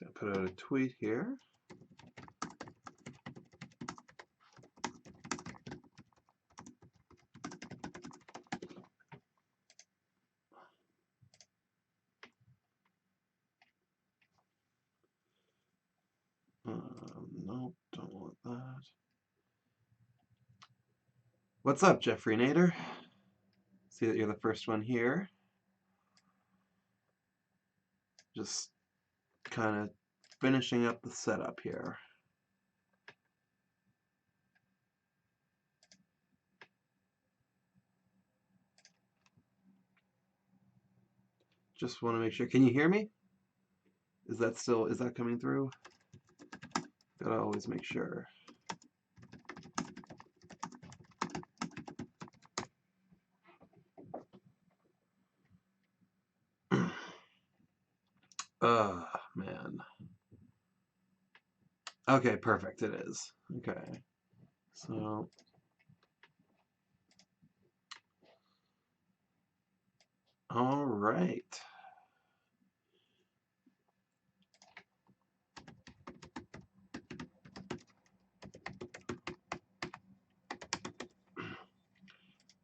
Just gonna put out a tweet here. Nope, don't want that. What's up, Jeffrey Nader? See that you're the first one here. Just kind of finishing up the setup here. Just want to make sure. Can you hear me? Is that coming through? Gotta always make sure. Man. Okay, perfect, it is. Okay. So all right. All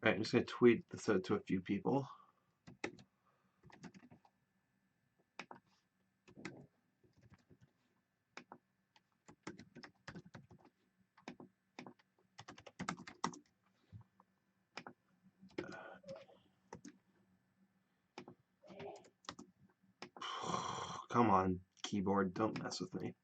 right, I'm just gonna tweet this out to a few people. Come on, keyboard, don't mess with me.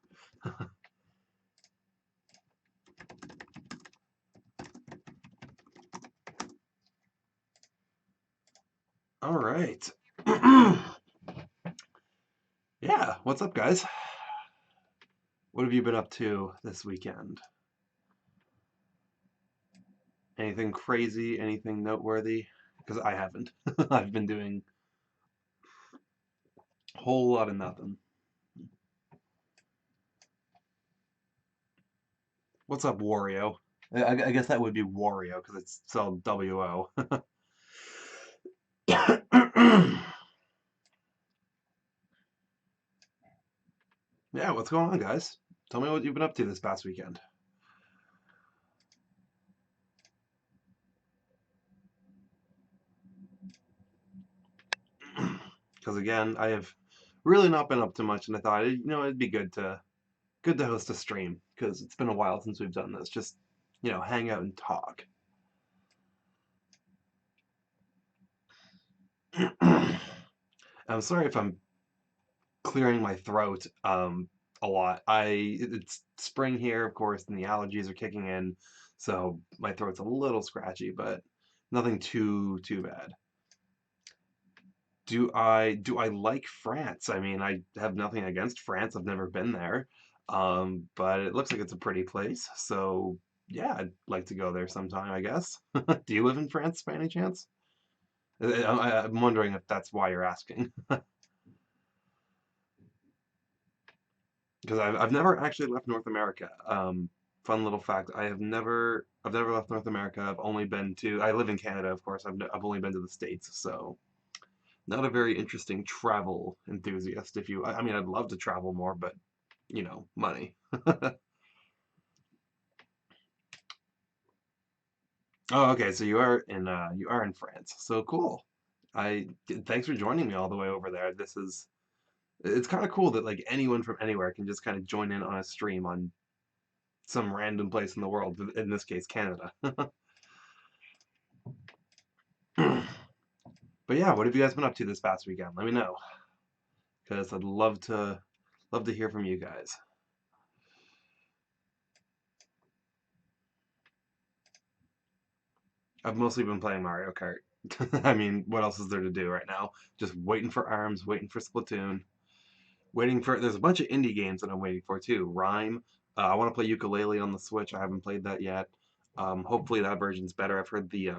All right. Yeah, what's up, guys? What have you been up to this weekend? Anything crazy? Anything noteworthy? Because I haven't. I've been doing a whole lot of nothing. What's up, Wario? I guess that would be Wario because it's spelled W-O. Yeah, what's going on, guys? Tell me what you've been up to this past weekend. Because again, I have really not been up to much, and I thought, it'd be good to host a stream because it's been a while since we've done this. Just, hang out and talk. I'm sorry if I'm clearing my throat a lot. It's spring here, of course, and the allergies are kicking in, so my throat's a little scratchy, but nothing too bad. Do I like France? I mean, I have nothing against France. I've never been there, but it looks like it's a pretty place. So yeah, I'd like to go there sometime, I guess. Do you live in France by any chance? I'm wondering if that's why you're asking. Because I've never actually left North America. Fun little fact: I've never left North America. I live in Canada, of course. I've only been to the States, so not a very interesting travel enthusiast. I mean, I'd love to travel more, but money. Oh, okay. So you are in France. So cool. I Thanks for joining me all the way over there. It's kind of cool that like anyone from anywhere can just kind of join in on a stream on some random place in the world, in this case, Canada. But yeah, what have you guys been up to this past weekend? Let me know, because I'd love to hear from you guys. I've mostly been playing Mario Kart. I mean, what else is there to do right now? Just waiting for ARMS, waiting for Splatoon, there's a bunch of indie games that I'm waiting for too. Rhyme. I want to play Ukulele on the Switch. I haven't played that yet. Hopefully that version's better. I've heard the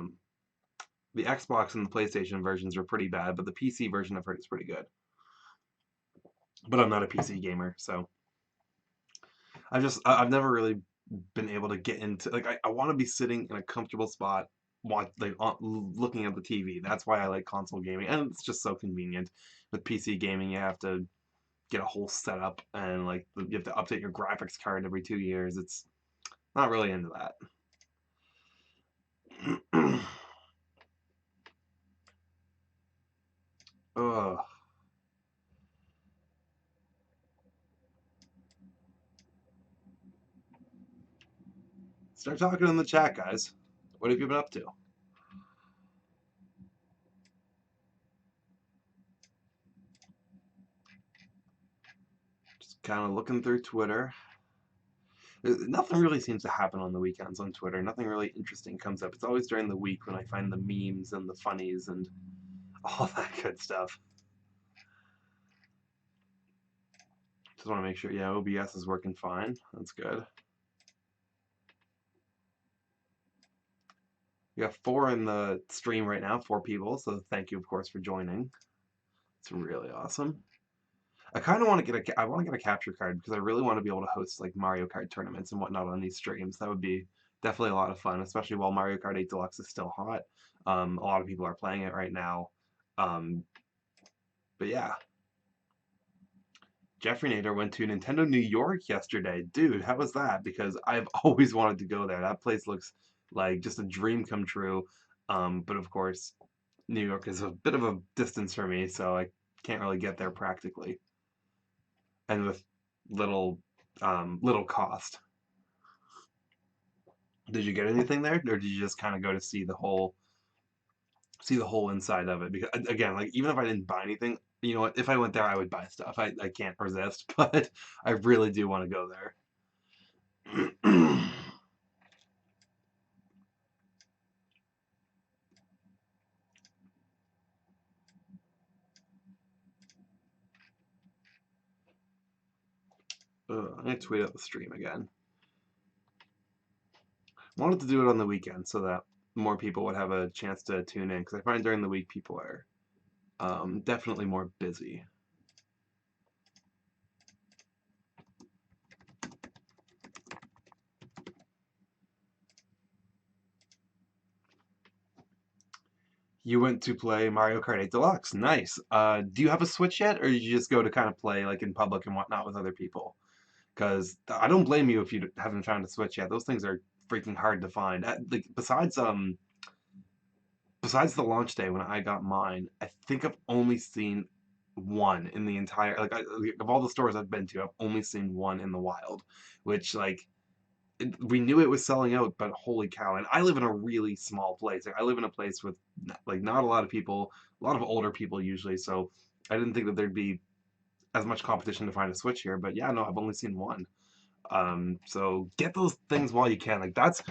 Xbox and the PlayStation versions are pretty bad, but the PC version I've heard is pretty good. But I'm not a PC gamer, so I've never really been able to get into, like, I want to be sitting in a comfortable spot, looking at the TV. That's why I like console gaming, and it's just so convenient. With PC gaming, you have to get a whole setup and like you have to update your graphics card every 2 years. It's not really into that. Ugh. Start talking in the chat, guys. What have you been up to? Just kind of looking through Twitter. Nothing really seems to happen on the weekends on Twitter. Nothing really interesting comes up. It's always during the week when I find the memes and the funnies and all that good stuff. Just want to make sure, yeah, OBS is working fine. That's good. We got 4 in the stream right now, 4 people, so thank you, of course, for joining. It's really awesome. I kind of want to get I want to get a capture card because I really want to be able to host like Mario Kart tournaments and whatnot on these streams. That would be definitely a lot of fun, especially while Mario Kart 8 Deluxe is still hot. A lot of people are playing it right now. But yeah, Jeffrey Nader went to Nintendo New York yesterday. Dude, how was that? Because I've always wanted to go there. That place looks like just a dream come true. But of course, New York is a bit of a distance for me, so I can't really get there practically, and with little little cost. Did you get anything there, or did you just kind of go to see the whole inside of it? Because again, like even if I didn't buy anything, you know what? If I went there, I would buy stuff. I can't resist, but I really do want to go there. I'm gonna tweet out the stream again. Wanted to do it on the weekend so that more people would have a chance to tune in because I find during the week people are definitely more busy. You went to play Mario Kart 8 Deluxe. Nice. Do you have a Switch yet, or did you just go to kind of play like in public and whatnot with other people? Because I don't blame you if you haven't found a Switch yet. Those things are freaking hard to find. Like besides the launch day when I got mine, I think I've only seen one in the entire like of all the stores I've been to, I've only seen one in the wild, which like we knew it was selling out, but holy cow! And I live in a really small place. Like, I live in a place with like not a lot of people, a lot of older people usually. So I didn't think that there'd be as much competition to find a Switch here. But yeah, no, I've only seen one. So get those things while you can. Like that's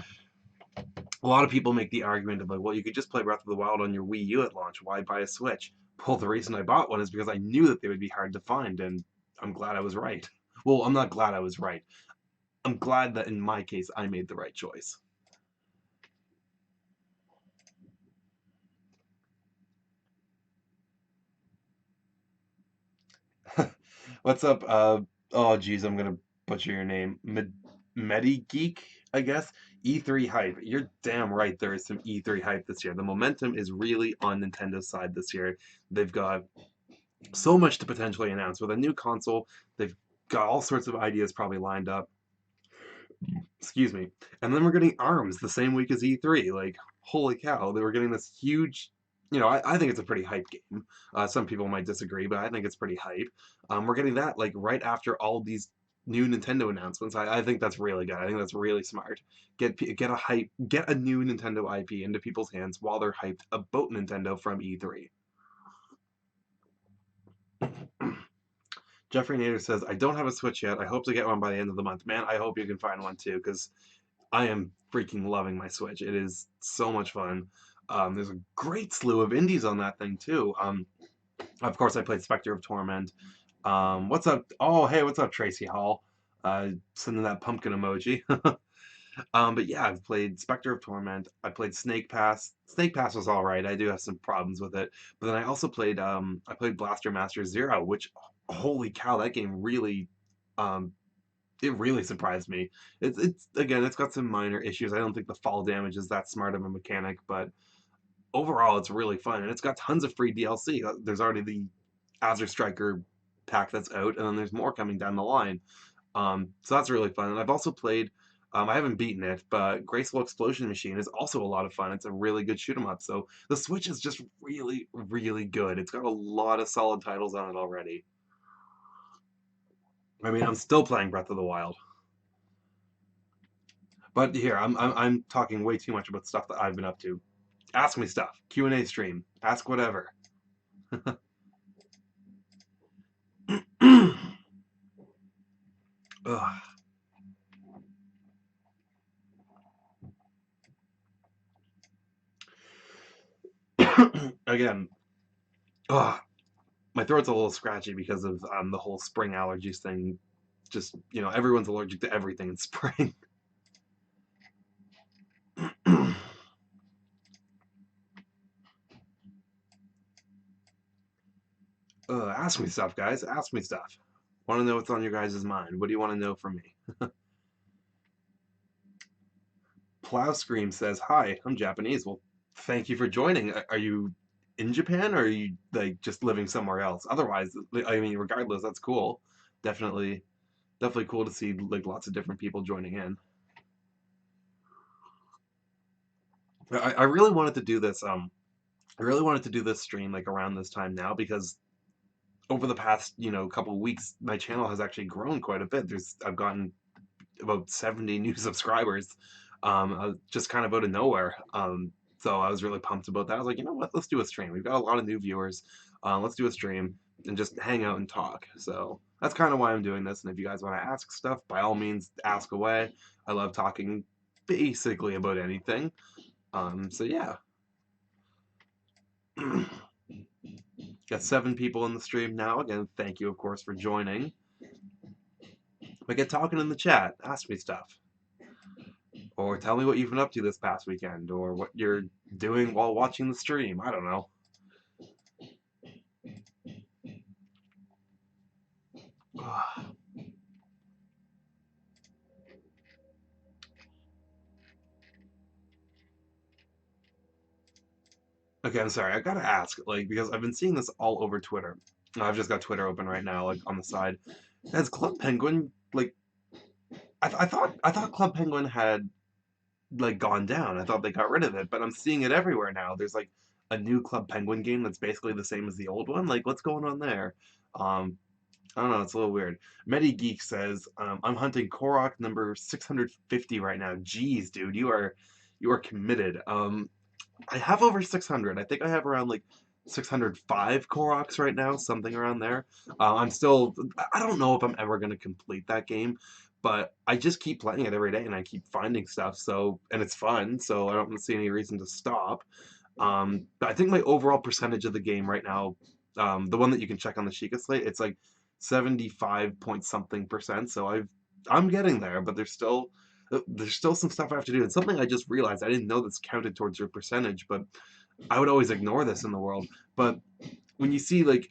a lot of people make the argument of like, well, you could just play Breath of the Wild on your Wii U at launch. Why buy a Switch? Well, the reason I bought one is because I knew that they would be hard to find, and I'm glad I was right. Well, I'm not glad I was right. I'm glad that in my case I made the right choice. What's up? Oh, geez, I'm gonna butcher your name. Medigeek, I guess. E3 hype. You're damn right. There is some E3 hype this year. The momentum is really on Nintendo's side this year. They've got so much to potentially announce with a new console. They've got all sorts of ideas probably lined up. Excuse me. And then we're getting ARMS the same week as E3. Like, holy cow, they were getting this huge. I think it's a pretty hype game. Some people might disagree, but I think it's pretty hype. We're getting that like right after all of these new Nintendo announcements. I think that's really good. I think that's really smart. Get a new Nintendo IP into people's hands while they're hyped about Nintendo from E3. Jeffrey Nader says, I don't have a Switch yet. I hope to get one by the end of the month. Man, I hope you can find one too, because I am freaking loving my Switch. It is so much fun. There's a great slew of indies on that thing too. Of course, I played Spectre of Torment. What's up? Oh, hey, what's up, Tracy Hall? Sending that pumpkin emoji. But yeah, I've played Spectre of Torment. I played Snake Pass. Snake Pass was all right. I do have some problems with it. But then I played Blaster Master Zero, which holy cow, that game really um, it really surprised me. It's again, it's got some minor issues. I don't think the fall damage is that smart of a mechanic, but overall, it's really fun, and it's got tons of free DLC. There's already the Azure Striker pack that's out, and then there's more coming down the line. So that's really fun. And I've also played, I haven't beaten it, but Graceful Explosion Machine is also a lot of fun. It's a really good shoot 'em up. So the Switch is just really, really good. It's got a lot of solid titles on it already. I mean, I'm still playing Breath of the Wild. But here, I'm talking way too much about stuff that I've been up to. Ask me stuff. Q&A stream. Ask whatever. Ugh. Again, ugh, my throat's a little scratchy because of the whole spring allergies thing. Just, everyone's allergic to everything in spring. Ask me stuff, guys. Ask me stuff. Want to know what's on your guys' mind? What do you want to know from me? Plow Scream says, "Hi, I'm Japanese." Well, thank you for joining. Are you in Japan, or are you like just living somewhere else? Otherwise, I mean, regardless, that's cool. Definitely, definitely cool to see like lots of different people joining in. I really wanted to do this. I really wanted to do this stream like around this time now because over the past couple of weeks, my channel has actually grown quite a bit. I've gotten about 70 new subscribers, just kind of out of nowhere. So I was really pumped about that. I was like, you know what? Let's do a stream. We've got a lot of new viewers. Let's do a stream and just hang out and talk. So that's kind of why I'm doing this. And if you guys want to ask stuff, by all means, ask away. I love talking basically about anything. So yeah. Got 7 people in the stream now. Again, thank you, of course, for joining. But get talking in the chat. Ask me stuff. Or tell me what you've been up to this past weekend, or what you're doing while watching the stream. I don't know. Okay, I'm sorry. I gotta ask, like, because I've been seeing this all over Twitter. I've just got Twitter open right now, like on the side. Has Club Penguin like? I thought Club Penguin had like gone down. I thought they got rid of it, but I'm seeing it everywhere now. There's like a new Club Penguin game that's basically the same as the old one. Like, what's going on there? Um, I don't know. It's a little weird. Medi Geek says, "I'm hunting Korok number 650 right now." Jeez, dude, you are committed. I have over 600. I think I have around like 605 Koroks right now, something around there. I'm still, I don't know if I'm ever going to complete that game, but I just keep playing it every day and I keep finding stuff. So, and it's fun, so I don't see any reason to stop. But I think my overall percentage of the game right now, the one that you can check on the Sheikah Slate, it's like 75 point something percent. So I'm getting there, but there's still some stuff I have to do. And something I just realized, I didn't know this counted towards your percentage, but I would always ignore this in the world. But when you see like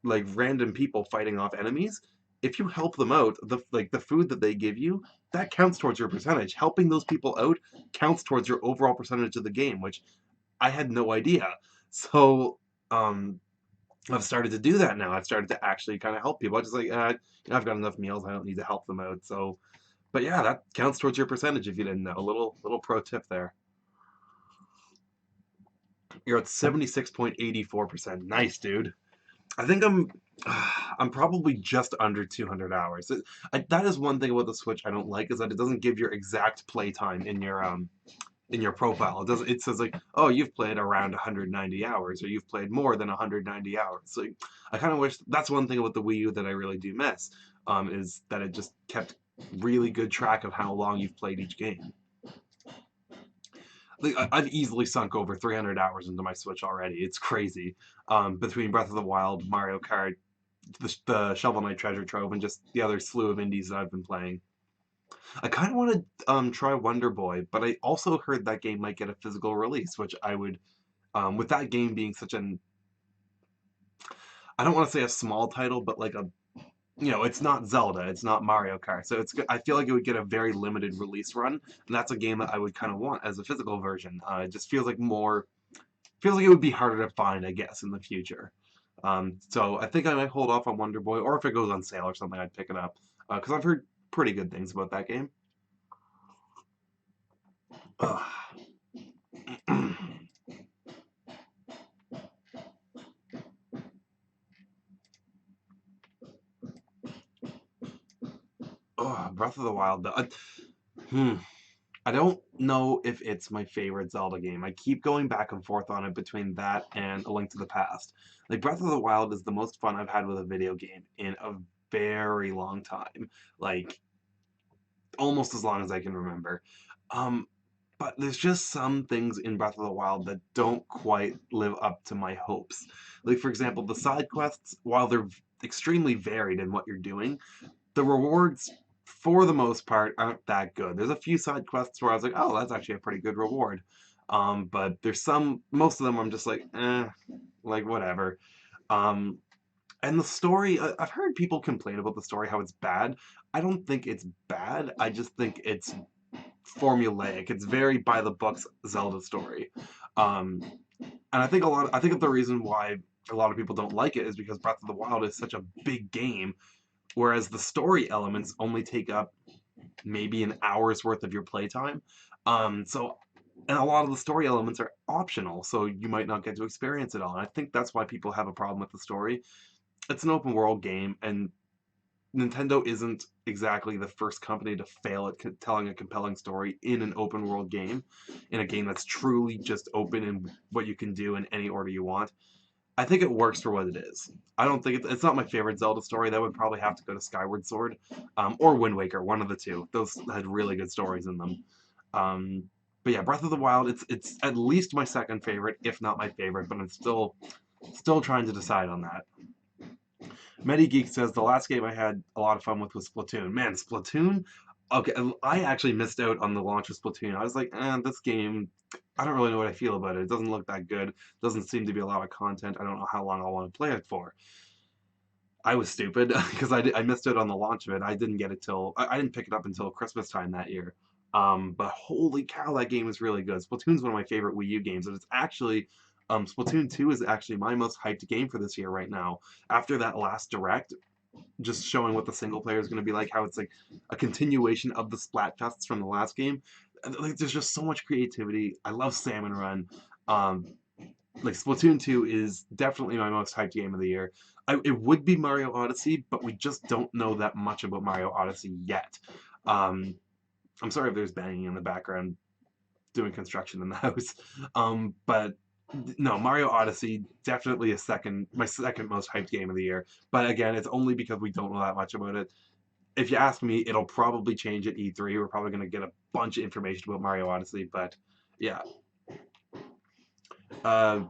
random people fighting off enemies, if you help them out, the food that they give you, that counts towards your percentage. Helping those people out counts towards your overall percentage of the game, which I had no idea. So um I've started to do that now. I've started to actually kind of help people. I just like, I've got enough meals. I don't need to help them out. So but yeah, that counts towards your percentage if you didn't know. A little pro tip there. You're at 76.84%. Nice, dude. I think I'm probably just under 200 hours. That is one thing about the Switch I don't like is that it doesn't give your exact play time in your profile. It says like, oh, you've played around 190 hours or you've played more than 190 hours. So I kind of wish that's one thing about the Wii U that I really do miss, is that it just kept really good track of how long you've played each game. Like I've easily sunk over 300 hours into my Switch already. It's crazy. Between Breath of the Wild, Mario Kart, the Shovel Knight Treasure Trove, and just the other slew of indies that I've been playing. I kind of want to try Wonder Boy, but I also heard that game might get a physical release, which I would, with that game being such an, I don't want to say a small title, but like it's not Zelda, it's not Mario Kart, so I feel like it would get a very limited release run, and that's a game that I would kind of want as a physical version. It just feels like it would be harder to find, I guess, in the future. So I think I might hold off on Wonder Boy, or if it goes on sale or something, I'd pick it up because I've heard pretty good things about that game. Ugh. Ugh, Breath of the Wild. Hmm. I don't know if it's my favorite Zelda game. I keep going back and forth on it between that and A Link to the Past. Like Breath of the Wild is the most fun I've had with a video game in a very long time. Like almost as long as I can remember. Um, but there's just some things in Breath of the Wild that don't quite live up to my hopes. Like for example, the side quests, while they're extremely varied in what you're doing, the rewards, for the most part, aren't that good. There's a few side quests where I was like, oh, that's actually a pretty good reward. But there's most of them I'm just like, like whatever. Um, and the story, I've heard people complain about the story, how it's bad. I don't think it's bad. I just think it's formulaic. It's very by the books Zelda story. Um, and I think the reason why a lot of people don't like it is because Breath of the Wild is such a big game, whereas the story elements only take up maybe an hour's worth of your playtime. So, and a lot of the story elements are optional, so you might not get to experience it all. And I think that's why people have a problem with the story. It's an open world game, and Nintendo isn't exactly the first company to fail at telling a compelling story in an open world game, in a game that's truly just open in what you can do in any order you want. I think it works for what it is. I don't think it's not my favorite Zelda story. That would probably have to go to Skyward Sword, or Wind Waker, one of the two. Those had really good stories in them. Um, but yeah, Breath of the Wild, it's at least my second favorite, if not my favorite. But I'm still trying to decide on that. MediGeek says the last game I had a lot of fun with was Splatoon. Man, Splatoon. Okay, I actually missed out on the launch of Splatoon. I was like, this game, I don't really know what I feel about it. It doesn't look that good. Doesn't seem to be a lot of content. I don't know how long I want to play it for. I was stupid because I missed out on the launch of it. I didn't get it till I didn't pick it up until Christmas time that year. But holy cow, that game is really good. Splatoon's one of my favorite Wii U games, and it's actually Splatoon 2 is actually my most hyped game for this year right now. After that last direct, just showing what the single player is going to be like, how it's like a continuation of the Splatfests from the last game. Like, there's just so much creativity. I love Salmon Run. Um, like Splatoon 2 is definitely my most hyped game of the year. It would be Mario Odyssey, but we just don't know that much about Mario Odyssey yet. Um, I'm sorry if there's banging in the background doing construction in the house. But no, Mario Odyssey definitely my second most hyped game of the year. But again, it's only because we don't know that much about it. If you ask me, it'll probably change at E3. We're probably going to get a bunch of information about Mario Odyssey, but yeah. Uh,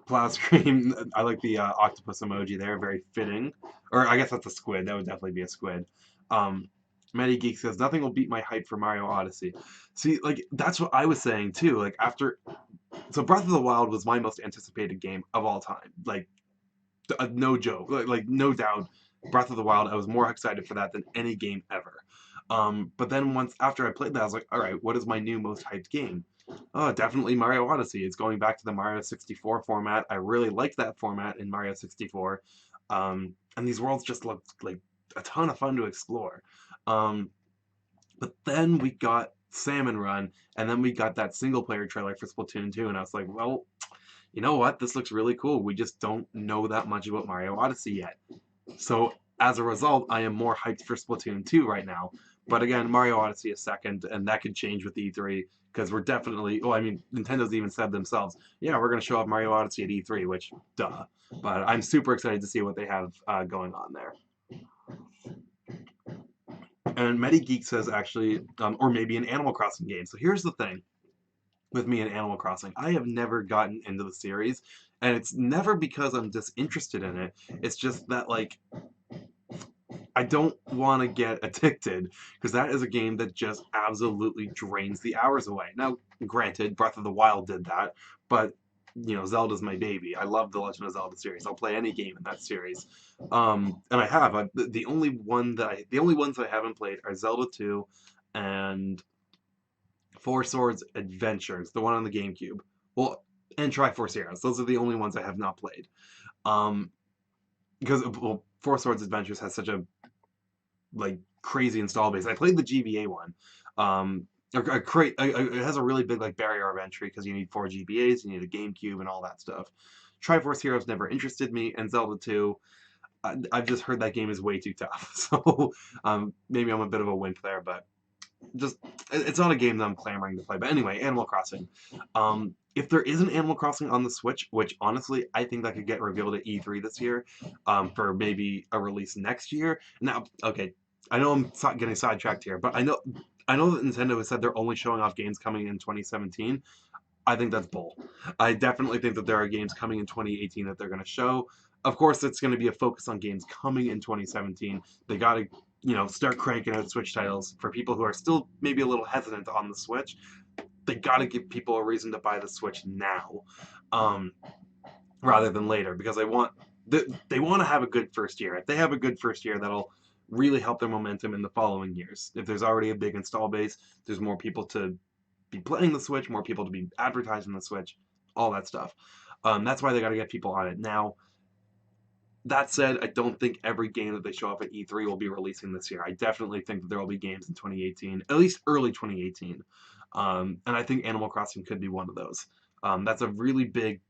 Plow Scream, I like the octopus emoji there, very fitting. Or I guess that's a squid. That would definitely be a squid. Um, Geek says nothing will beat my hype for Mario Odyssey. See, like that's what I was saying too. Like after, so Breath of the Wild was my most anticipated game of all time. Like no joke, like no doubt, Breath of the Wild. I was more excited for that than any game ever. But then once after I played that, I was like, all right, what is my new most hyped game? Oh, definitely Mario Odyssey. It's going back to the Mario 64 format. I really liked that format in Mario 64. And these worlds just looked like a ton of fun to explore. Um, but then we got Salmon Run, and then we got that single player trailer for Splatoon 2, and I was like, well, you know what? This looks really cool. We just don't know that much about Mario Odyssey yet. So as a result, I am more hyped for Splatoon 2 right now. But again, Mario Odyssey is second, and that could change with E3 because we're definitely. Oh, I mean, Nintendo's even said themselves, yeah, we're going to show off Mario Odyssey at E3, which, duh. But I'm super excited to see what they have going on there. And MediGeek says actually, or maybe an Animal Crossing game. So here's the thing with me and Animal Crossing. I have never gotten into the series, and it's never because I'm disinterested in it. It's just that like I don't want to get addicted because that is a game that just absolutely drains the hours away. Now, granted, Breath of the Wild did that, but you know, Zelda's my baby. I love the Legend of Zelda series. I'll play any game in that series, and I have. The only the only ones I haven't played are Zelda 2 and Four Swords Adventures, the one on the GameCube. Well, and Triforce Heroes. Those are the only ones I have not played. Um, because well, Four Swords Adventures has such a like crazy install base. I played the GBA one. It has a really big like barrier of entry because you need four GBAs, you need a GameCube, and all that stuff. Triforce Heroes never interested me, and Zelda 2, I've just heard that game is way too tough. So maybe I'm a bit of a wimp there, but just it's not a game that I'm clamoring to play. But anyway, Animal Crossing. If there is an Animal Crossing on the Switch, which honestly I think that could get revealed at E3 this year, for maybe a release next year. Now, okay, I know I'm getting sidetracked here, but I know that Nintendo has said they're only showing off games coming in 2017. I think that's bull. I definitely think that there are games coming in 2018 that they're going to show. Of course, it's going to be a focus on games coming in 2017. They got to, start cranking out Switch titles for people who are still maybe a little hesitant on the Switch. They got to give people a reason to buy the Switch now, um, rather than later, because they want to have a good first year. If they have a good first year, that'll really help their momentum in the following years. If there's already a big install base, there's more people to be playing the Switch, more people to be advertising the Switch, all that stuff. That's why they got to get people on it now. That said, I don't think every game that they show off at E3 will be releasing this year. I definitely think that there will be games in 2018, at least early 2018. And I think Animal Crossing could be one of those. That's a really big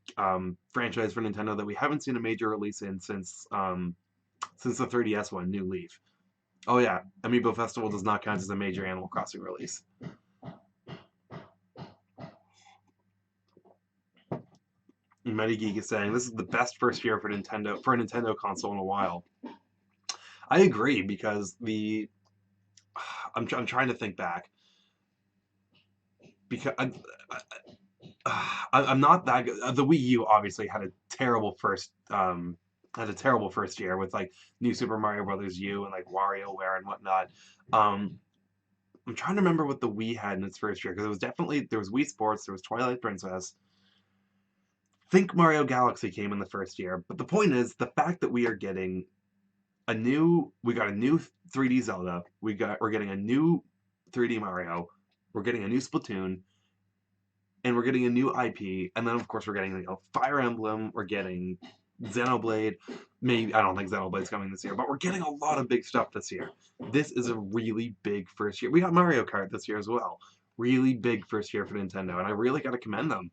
franchise for Nintendo that we haven't seen a major release in since the 3DS one, New Leaf. Oh yeah, Amiibo Festival does not count as a major Animal Crossing release. Metageek is saying this is the best first year for a Nintendo console in a while. I agree because I'm trying to think back because I'm not that good. The Wii U obviously had a terrible first year with like New Super Mario Brothers U and like WarioWare and whatnot. Um, I'm trying to remember what the Wii had in its first year because there was Wii Sports, there was Twilight Princess. Think Mario Galaxy came in the first year, but the point is the fact that we got a new 3D Zelda, we're getting a new 3D Mario, we're getting a new Splatoon, and we're getting a new IP, and then of course we're getting Fire Emblem, we're getting Xenoblade. Maybe I don't think Xenoblade's coming this year, but we're getting a lot of big stuff this year. This is a really big first year. We got Mario Kart this year as well. Really big first year for Nintendo, and I really got to commend them.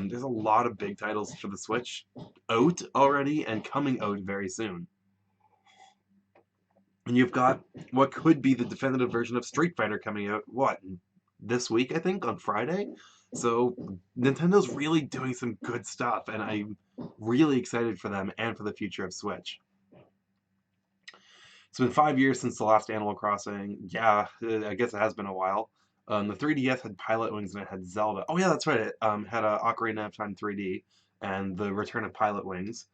There's a lot of big titles for the Switch out already and coming out very soon. And you've got what could be the definitive version of Street Fighter coming out, what, this week, I think, on Friday? So Nintendo's really doing some good stuff, and I'm really excited for them and for the future of Switch. It's been 5 years since the last Animal Crossing. Yeah, I guess it has been a while. The 3DS had Pilot Wings and it had Zelda. Oh yeah, that's right. It had Ocarina of Time 3D and the Return of Pilot Wings.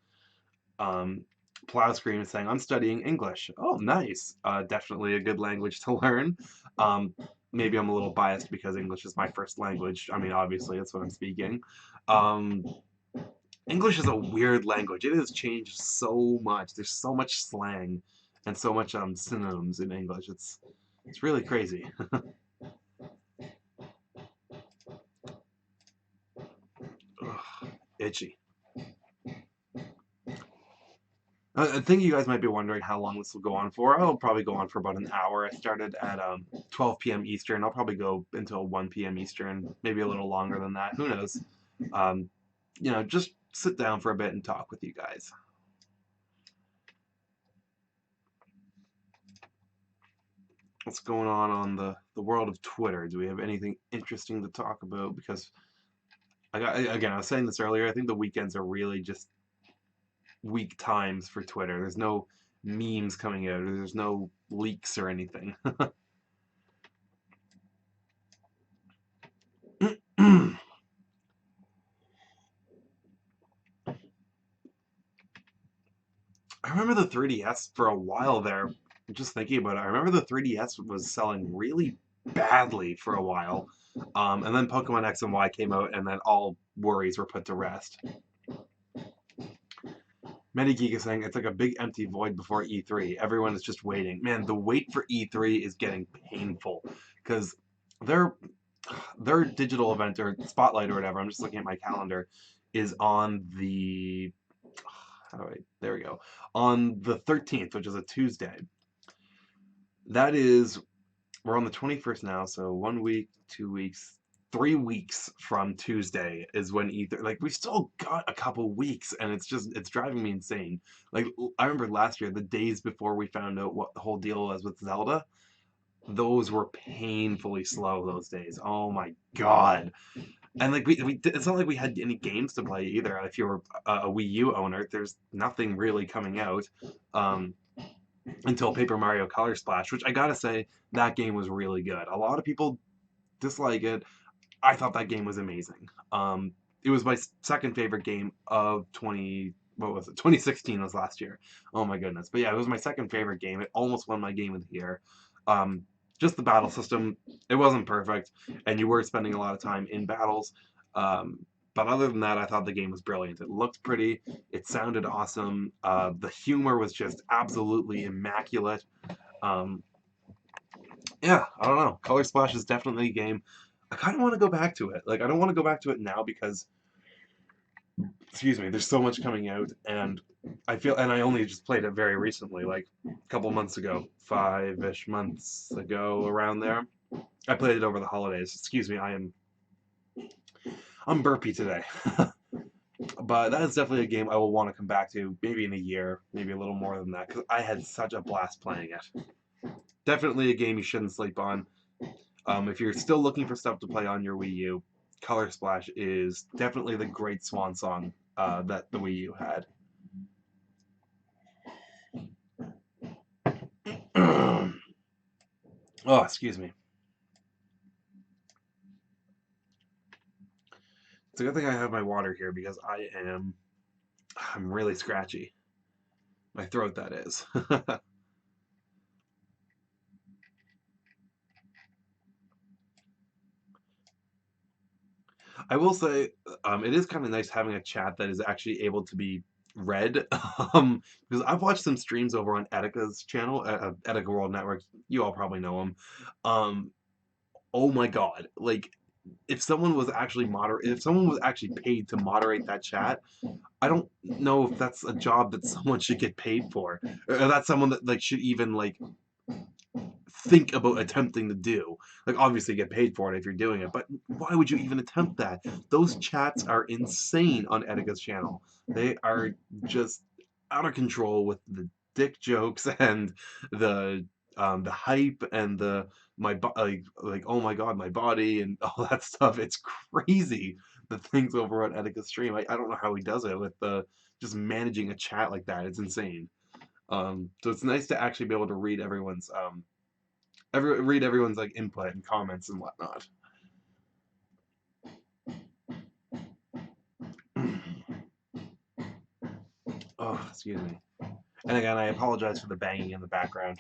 Um, Plow Screen is saying, I'm studying English. Oh, nice. Definitely a good language to learn. Um, Maybe I'm a little biased because English is my first language. I mean, obviously, that's what I'm speaking. Um, English is a weird language. It has changed so much. There's so much slang and so much synonyms in English. It's really crazy. Ugh, itchy. I think you guys might be wondering how long this will go on for. I'll probably go on for about an hour. I started at 12 p.m. Eastern. I'll probably go until 1 p.m. Eastern, maybe a little longer than that. Who knows? Um, just sit down for a bit and talk with you guys. What's going on the world of Twitter? Do we have anything interesting to talk about? Because I was saying this earlier. I think the weekends are really just weak times for Twitter. There's no memes coming out. There's no leaks or anything. I remember the 3DS for a while there. Just thinking about it, I remember the 3DS was selling really badly for a while. And then Pokemon X and Y came out, and then all worries were put to rest. Metageek is saying it's like a big empty void before E3. Everyone is just waiting. Man, the wait for E3 is getting painful because their their digital event or spotlight or whatever. I'm just looking at my calendar. Is on the There we go. On the 13th, which is a Tuesday. That is, we're on the 21st now, so 1 week, 2 weeks, 3 weeks from Tuesday is when Ether, like, we still got a couple weeks, and it's driving me insane. Like, I remember last year, the days before we found out what the whole deal was with Zelda, those were painfully slow, those days. Oh my God. And like it's not like we had any games to play either. If you're a Wii U owner, there's nothing really coming out um, until Paper Mario Color Splash, which I gotta say that game was really good. A lot of people dislike it. I thought that game was amazing. It was my second favorite game of 20. What was it? 2016 was last year. Oh my goodness! But yeah, it was my second favorite game. It almost won my game of the year. Um, just the battle system, it wasn't perfect, and you were spending a lot of time in battles. Um, but other than that, I thought the game was brilliant. It looked pretty. It sounded awesome. The humor was just absolutely immaculate. Um, yeah, I don't know. Color Splash is definitely a game. I kind of want to go back to it. Like, I don't want to go back to it now because, excuse me, there's so much coming out, and and I only just played it very recently, like a couple months ago, 5-ish months ago, around there. I played it over the holidays. Excuse me, I'm burpy today. But that is definitely a game I will want to come back to, maybe in a year, maybe a little more than that, because I had such a blast playing it. Definitely a game you shouldn't sleep on. If you're still looking for stuff to play on your Wii U, Color Splash is definitely the great swan song that the Wii U had. Oh, excuse me. It's a good thing I have my water here because I'm really scratchy. My throat, that is. I will say, it is kind of nice having a chat that is actually able to be read. Because I've watched some streams over on Etika's channel, Etika World Network. You all probably know him. Um, oh my God! Like, if someone was actually paid to moderate that chat, I don't know if that's a job that someone should get paid for, or that's someone that like should even like think about attempting to do. Like, obviously, get paid for it if you're doing it, but why would you even attempt that? Those chats are insane on Etika's channel. They are just out of control with the dick jokes and the hype and like oh my God, my body and all that stuff. It's crazy the things over on Etika's stream. I don't know how he does it with the just managing a chat like that. It's insane. So it's nice to actually be able to read everyone's like input and comments and whatnot. Oh, excuse me. And again, I apologize for the banging in the background.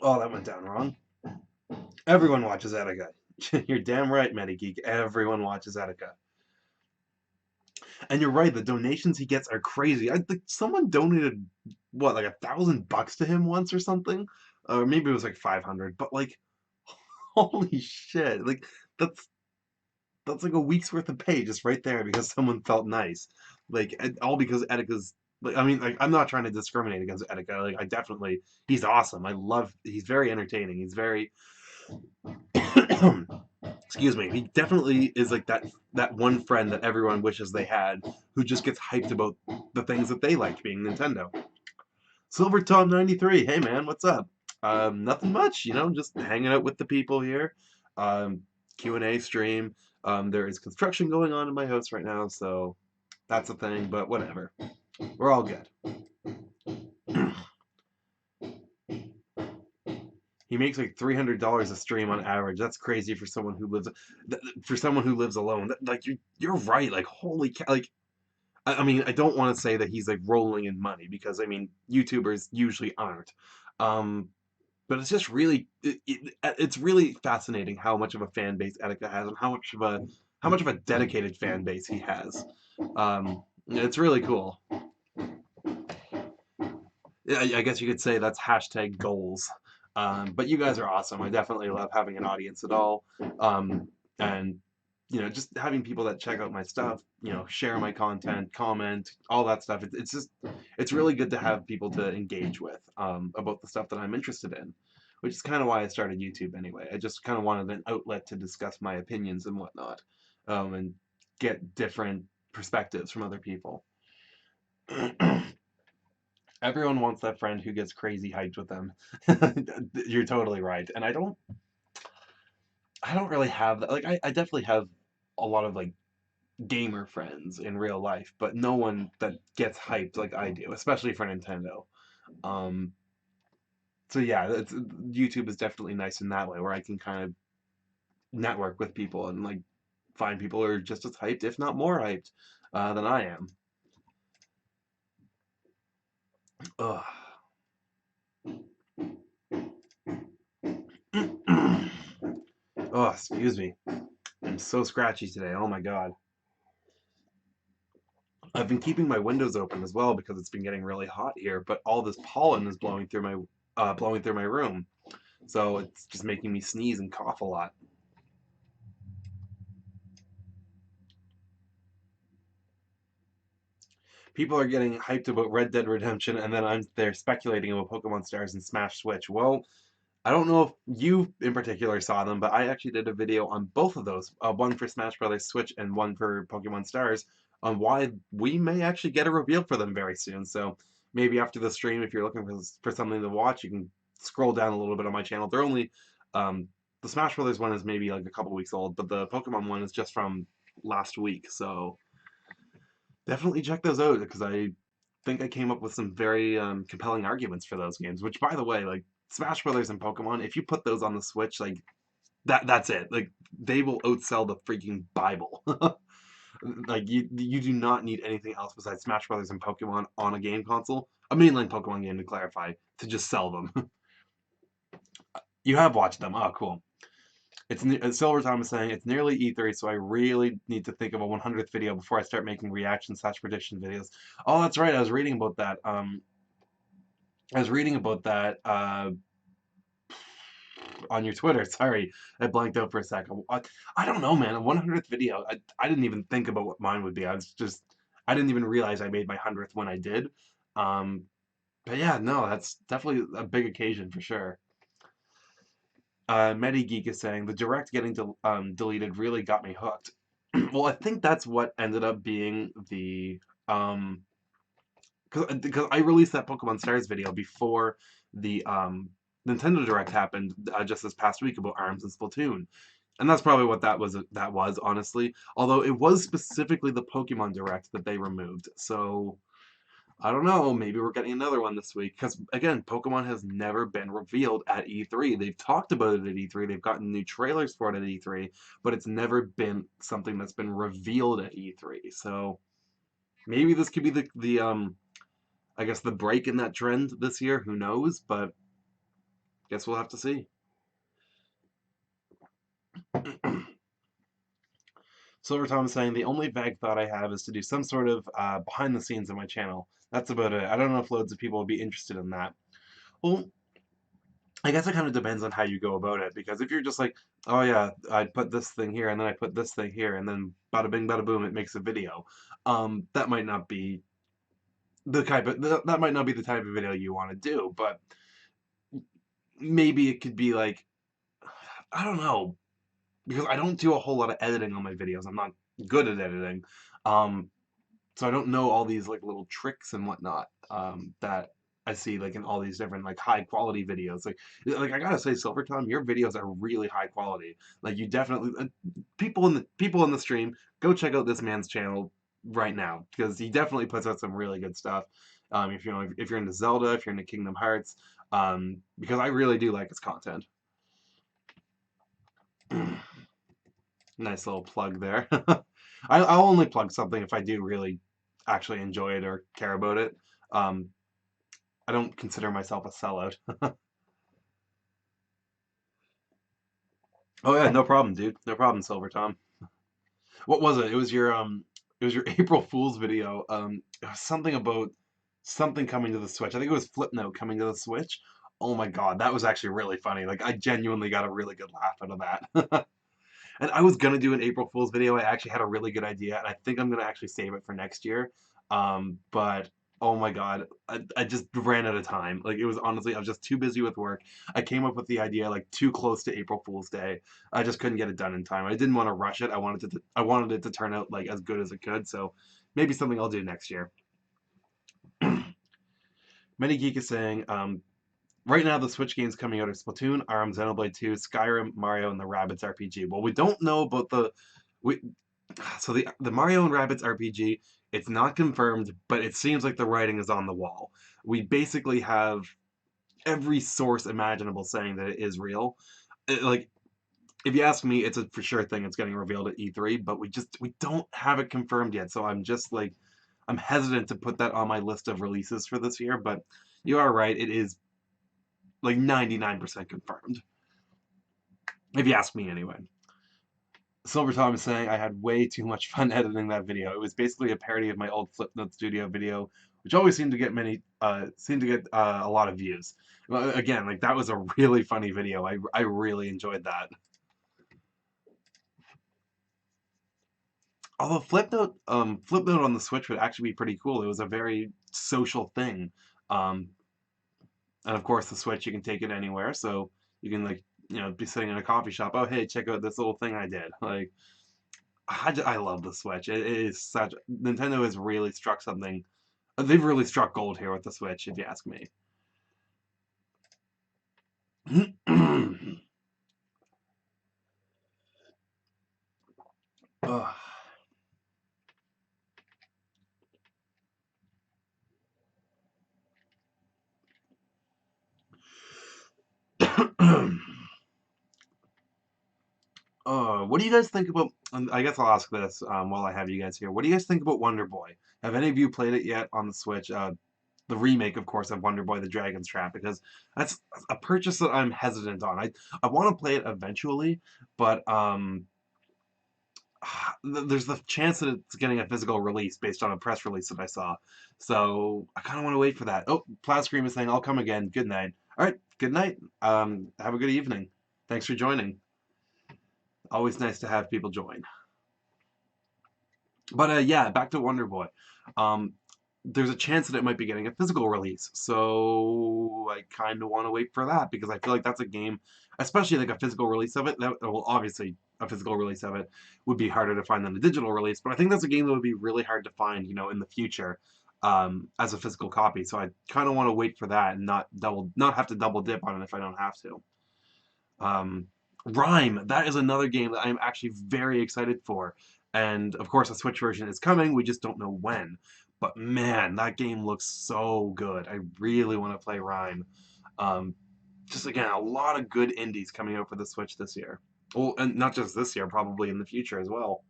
Oh, that went down wrong. Everyone watches Etika. You're damn right, Metageek. Everyone watches Etika. And you're right, the donations he gets are crazy. I think someone donated what, like $1,000 to him once or something, or maybe it was like 500. But like, holy shit! Like that's that's like a week's worth of pay just right there because someone felt nice. Like, all because Etika's like, I mean, like, I'm not trying to discriminate against Etika. Like, I definitely, he's awesome. He's very entertaining. He's very, excuse me, he definitely is like that one friend that everyone wishes they had, who just gets hyped about the things that they like, being Nintendo. Silver Tom 93, hey man, what's up? Nothing much, just hanging out with the people here. Q&A stream. There is construction going on in my house right now, so that's a thing, but whatever. We're all good. He makes like $300 a stream on average. That's crazy for someone who lives alone. Like, you're right. Like, holy cow. Like, I mean, I don't want to say that he's like rolling in money because I mean, YouTubers usually aren't. Um, but it's just it's really fascinating how much of a fan base Etika has and how much of a dedicated fan base he has. It's really cool. I guess you could say that's hashtag goals. But you guys are awesome. I definitely love having an audience at all. And just having people that check out my stuff, share my content, comment, all that stuff. It's just, it's really good to have people to engage with about the stuff that I'm interested in, which is kind of why I started YouTube anyway. I just kind of wanted an outlet to discuss my opinions and whatnot, and get different perspectives from other people. Everyone wants that friend who gets crazy hyped with them. You're totally right. And I don't really have that. Like I definitely have a lot of like gamer friends in real life, but no one that gets hyped like I do, especially for Nintendo. Um, so yeah, YouTube is definitely nice in that way, where I can kind of network with people and like find people who are just as hyped, if not more hyped, than I am. Ugh. Oh, excuse me. I'm so scratchy today. Oh my God. I've been keeping my windows open as well because it's been getting really hot here, but all this pollen is blowing through my room. So it's just making me sneeze and cough a lot. People are getting hyped about Red Dead Redemption, and then I'm there speculating about Pokemon Stars and Smash Switch. Well, I don't know if you in particular saw them, but I actually did a video on both of those, one for Smash Brothers Switch and one for Pokemon Stars, on why we may actually get a reveal for them very soon. So maybe after the stream, if you're looking for something to watch, you can scroll down a little bit on my channel. They're only the Smash Brothers one is maybe like a couple weeks old, but the Pokemon one is just from last week. So definitely check those out because I think I came up with some very compelling arguments for those games. Which, by the way, like Smash Brothers and Pokemon, if you put those on the Switch, like that's it. Like they will outsell the freaking Bible. Like you do not need anything else besides Smash Brothers and Pokemon on a game console, a mainline Pokemon game to clarify, to just sell them. You have watched them. Oh, cool. Silver Tom is saying it's nearly E3, so I really need to think of a 100th video before I start making reaction/prediction videos. Oh, that's right. I was reading about that. I was reading about that on your Twitter. Sorry, I blanked out for a second. I don't know, man. A 100th video. I didn't even think about what mine would be. I didn't even realize I made my 100th when I did. Um, but yeah, no, that's definitely a big occasion for sure. MediGeek is saying the direct getting deleted really got me hooked. Well, I think that's what ended up being the because I released that Pokemon Stars video before the Nintendo Direct happened just this past week about ARMS and Splatoon, and that's probably what that was. That was honestly, although it was specifically the Pokemon Direct that they removed. So I don't know. Maybe we're getting another one this week because again, Pokemon has never been revealed at E3. They've talked about it at E3. They've gotten new trailers for it at E3, but it's never been something that's been revealed at E3. So maybe this could be the I guess the break in that trend this year. Who knows? But guess we'll have to see. Silver Tom is saying the only vague thought I have is to do some sort of behind the scenes on my channel. That's about it. I don't know if loads of people would be interested in that. Well, I guess it kind of depends on how you go about it, because if you're just like, oh yeah, I put this thing here and then I put this thing here and then bada bing bada boom, it makes a video. That might not be that might not be the type of video you want to do, but maybe it could be like, I don't know, because I don't do a whole lot of editing on my videos. I'm not good at editing. Um, so I don't know all these like little tricks and whatnot that I see like in all these different like high quality videos. Like I gotta say, Silverton, your videos are really high quality. Like you definitely people in the stream, go check out this man's channel right now because he definitely puts out some really good stuff. If you're into Zelda, if you're into Kingdom Hearts, because I really do like his content. Nice little plug there. I'll only plug something if I do really actually enjoy it or care about it. Um, I don't consider myself a sellout. Oh yeah, no problem, dude. No problem, Silver Tom. What was it? It was your April Fool's video. It was something about something coming to the Switch. I think it was Flipnote coming to the Switch. Oh my God, that was actually really funny. Like I genuinely got a really good laugh out of that. And I was gonna do an April Fool's video. I actually had a really good idea, and I think I'm gonna actually save it for next year. But oh my God, I just ran out of time. Like it was honestly, I was just too busy with work. I came up with the idea like too close to April Fool's Day. I just couldn't get it done in time. I didn't want to rush it. I wanted it to turn out like as good as it could. So maybe something I'll do next year. Many Geek is saying, right now the Switch games coming out are Splatoon, ARMS, Xenoblade 2, Skyrim, Mario, and the Rabbids RPG. Well, we don't know about we so the Mario and Rabbids RPG. It's not confirmed, but it seems like the writing is on the wall. We basically have every source imaginable saying that it is real. Like if you ask me, it's a for sure thing. It's getting revealed at E3, but we don't have it confirmed yet. So I'm just like I'm hesitant to put that on my list of releases for this year. But you are right; it is like 99% confirmed. If you ask me, anyway. Silver Tom is saying I had way too much fun editing that video. It was basically a parody of my old Flipnote Studio video, which always seemed to get a lot of views. Well, again, like that was a really funny video. I really enjoyed that. Although Flipnote on the Switch would actually be pretty cool. It was a very social thing. Um, and of course, the Switch you can take it anywhere, so you can like be sitting in a coffee shop. Oh, hey, check out this little thing I did. Like I love the Switch. It is such Nintendo has really struck something. They've really struck gold here with the Switch, if you ask me. Ugh. What do you guys think about? I guess I'll ask this while I have you guys here. What do you guys think about Wonder Boy? Have any of you played it yet on the Switch? The remake, of course, of Wonder Boy: The Dragon's Trap, because that's a purchase that I'm hesitant on. I want to play it eventually, but there's the chance that it's getting a physical release based on a press release that I saw. So I kind of want to wait for that. Oh, Plascream is saying, I'll come again. Good night. All right, good night. Have a good evening. Thanks for joining. Always nice to have people join. But yeah, back to Wonder Boy. Um, there's a chance that it might be getting a physical release, so I kind of want to wait for that because I feel like that's a game, especially like a physical release of it. That well, obviously a physical release of it would be harder to find than a digital release, but I think that's a game that would be really hard to find, in the future, as a physical copy. So I kind of want to wait for that and not have to double dip on it if I don't have to. Um, Rhyme, that is another game that I'm actually very excited for. And of course, a Switch version is coming. We just don't know when. But man, that game looks so good. I really want to play Rhyme. Um, just again, a lot of good indies coming out for the Switch this year. Well, and not just this year, probably in the future as well.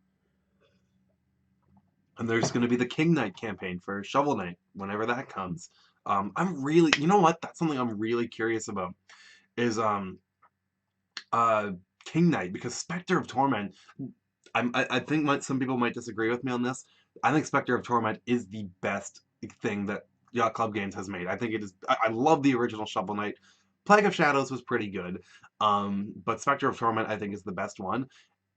And there's going to be the King Knight campaign for Shovel Knight whenever that comes. You know what? That's something I'm really curious about. Is uh, King Knight because Spectre of Torment. I think some people might disagree with me on this. I think Spectre of Torment is the best thing that Yacht Club Games has made. I think it is. I love the original Shovel Knight. Plague of Shadows was pretty good, but Spectre of Torment I think is the best one,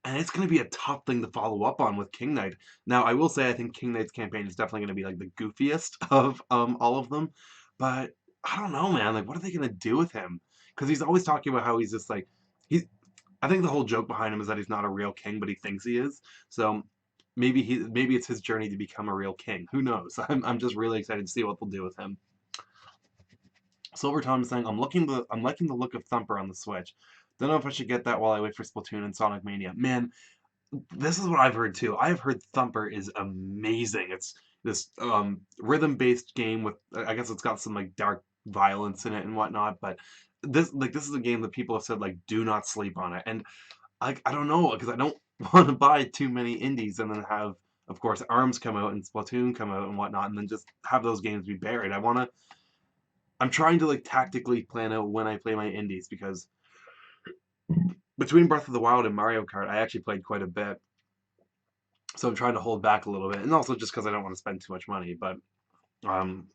and it's going to be a tough thing to follow up on with King Knight. Now I will say I think King Knight's campaign is definitely going to be like the goofiest of all of them, but I don't know, man. Like, what are they going to do with him? Because he's always talking about how he's just like he's I think the whole joke behind him is that he's not a real king, but he thinks he is. So maybe it's his journey to become a real king. Who knows? I'm just really excited to see what they'll do with him. Silver Tom is saying I'm liking the look of Thumper on the Switch. Don't know if I should get that while I wait for Splatoon and Sonic Mania. Man, this is what I've heard too. I've heard Thumper is amazing. It's this rhythm-based game with I guess it's got some like dark violence in it and whatnot, but this is a game that people have said like do not sleep on it. And I don't know because I don't want to buy too many indies and then have, of course, ARMS come out and Splatoon come out and whatnot, and then just have those games be buried. I'm trying to like tactically plan out when I play my indies because between Breath of the Wild and Mario Kart, I actually played quite a bit, so I'm trying to hold back a little bit, and also just because I don't want to spend too much money. But um,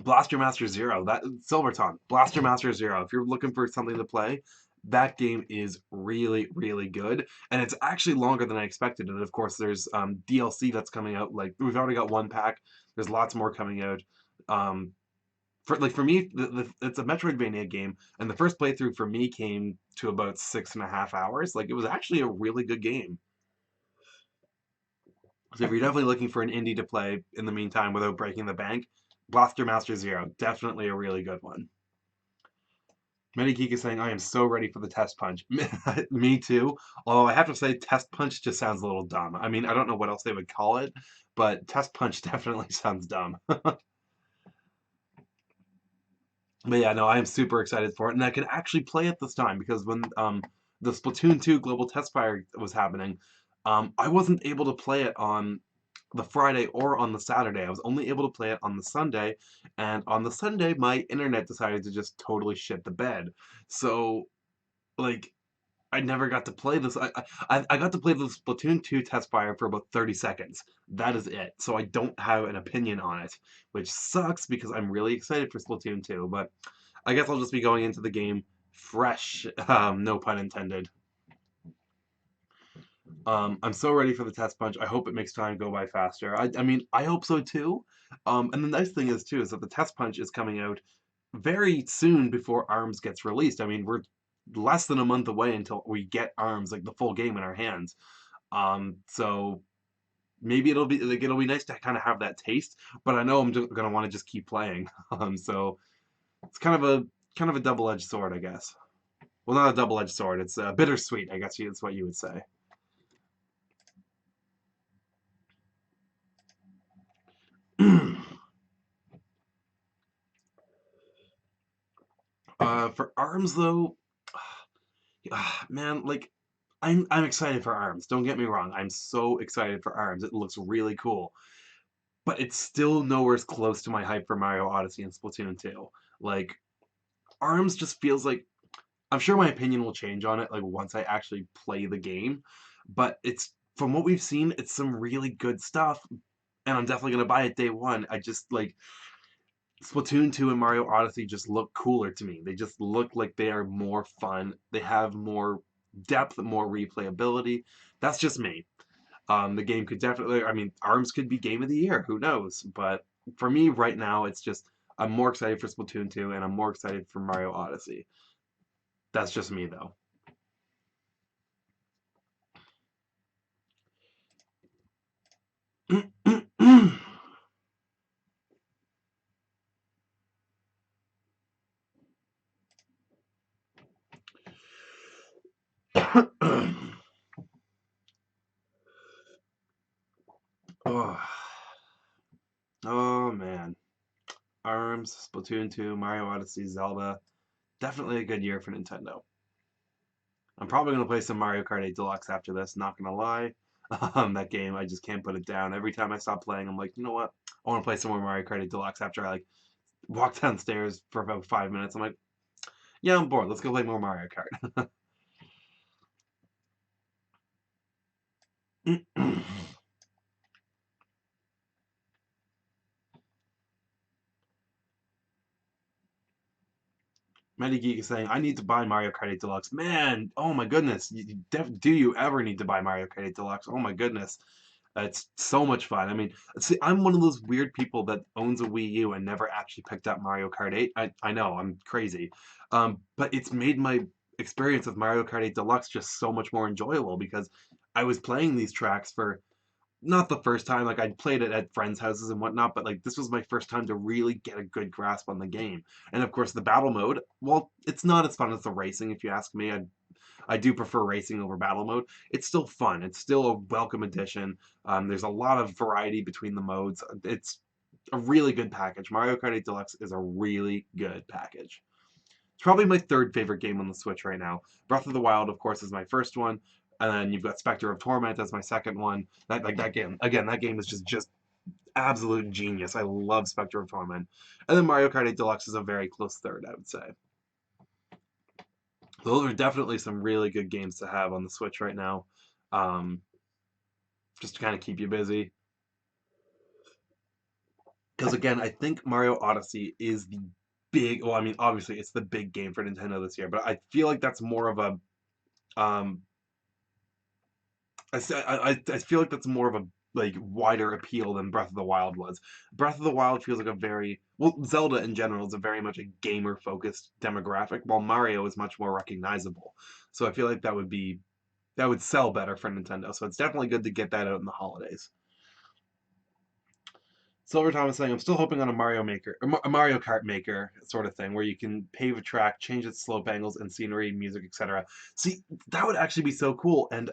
Blaster Master Zero, that Silverton, Blaster Master Zero. If you're looking for something to play, That game is really, really good, and it's actually longer than I expected. And of course, there's DLC that's coming out. Like we've already got one pack. There's lots more coming out. Um, for me, it's a Metroidvania game, and the first playthrough for me came to about 6.5 hours. Like it was actually a really good game. So if you're definitely looking for an indie to play in the meantime without breaking the bank, Blaster Master Zero, definitely a really good one. Metageek is saying, I am so ready for the test punch. Me too. Although I have to say, test punch just sounds a little dumb. I mean, I don't know what else they would call it, but test punch definitely sounds dumb. But yeah, no, I am super excited for it, and I can actually play it this time because when the Splatoon 2 Global Test Fire was happening, I wasn't able to play it on the Friday or on the Saturday. I was only able to play it on the Sunday, and on the Sunday, my internet decided to just totally shit the bed. So, like, I never got to play this. I got to play the Splatoon 2 test fire for about 30 seconds. That is it. So I don't have an opinion on it, which sucks because I'm really excited for Splatoon 2. But I guess I'll just be going into the game fresh, no pun intended. I'm so ready for the test punch. I hope it makes time go by faster. I mean, I hope so too. And the nice thing is too is that the test punch is coming out very soon before ARMS gets released. I mean, we're less than a month away until we get ARMS, like the full game in our hands. So maybe it'll be nice to kind of have that taste. But I know I'm gonna want to just keep playing. So it's kind of a double-edged sword, I guess. Well, not a double-edged sword. It's bittersweet, I guess. That's what you would say. For ARMS though, man, like I'm excited for ARMS. Don't get me wrong. I'm so excited for ARMS. It looks really cool. But it's still nowhere as close to my hype for Mario Odyssey and Splatoon 2. Like ARMS just feels like I'm sure my opinion will change on it like once I actually play the game, but it's from what we've seen, it's some really good stuff and I'm definitely going to buy it day 1. I just like Splatoon 2 and Mario Odyssey just look cooler to me. They just look like they are more fun. They have more depth, more replayability. That's just me. The game could definitely, I mean, ARMS could be game of the year. Who knows? But for me right now, it's just I'm more excited for Splatoon 2 and I'm more excited for Mario Odyssey. That's just me though. oh, oh man. ARMS, Splatoon 2, Mario Odyssey, Zelda. Definitely a good year for Nintendo. I'm probably gonna play some Mario Kart 8 Deluxe after this, not gonna lie. That game, I just can't put it down. Every time I stop playing, I'm like, you know what? I want to play some more Mario Kart 8 Deluxe after I like walk downstairs for about 5 minutes. I'm like, yeah, I'm bored. Let's go play more Mario Kart. Metageek is saying, I need to buy Mario Kart 8 Deluxe. Man, oh my goodness. Do you ever need to buy Mario Kart 8 Deluxe? Oh my goodness. It's so much fun. I mean, see, I'm one of those weird people that owns a Wii U and never actually picked up Mario Kart 8. I know, I'm crazy. But it's made my experience of Mario Kart 8 Deluxe just so much more enjoyable because I was playing these tracks for not the first time, like I'd played it at friends' houses and whatnot, but like this was my first time to really get a good grasp on the game. And of course, the battle mode, well, it's not as fun as the racing, if you ask me. I do prefer racing over battle mode. It's still fun. It's still a welcome addition. There's a lot of variety between the modes. It's a really good package. Mario Kart 8 Deluxe is a really good package. It's probably my third favorite game on the Switch right now. Breath of the Wild, of course, is my first one, and then you've got Spectre of Torment as my second one. That game again, that game is just absolute genius. I love Spectre of Torment, and then Mario Kart 8 Deluxe is a very close third, I would say. Those are definitely some really good games to have on the Switch right now, um, just to kind of keep you busy. Because again, I think Mario Odyssey is the big. Well, I mean, obviously, it's the big game for Nintendo this year, but I feel like that's more of a um. I feel like that's more of a like wider appeal than Breath of the Wild was. Breath of the Wild feels like a very well, Zelda in general is a very much a gamer focused demographic, while Mario is much more recognizable. So I feel like that would sell better for Nintendo. So it's definitely good to get that out in the holidays. Silver Tom is saying, I'm still hoping on a Mario Maker, a Mario Kart Maker sort of thing, where you can pave a track, change its slope angles and scenery, music, etc. See, that would actually be so cool. And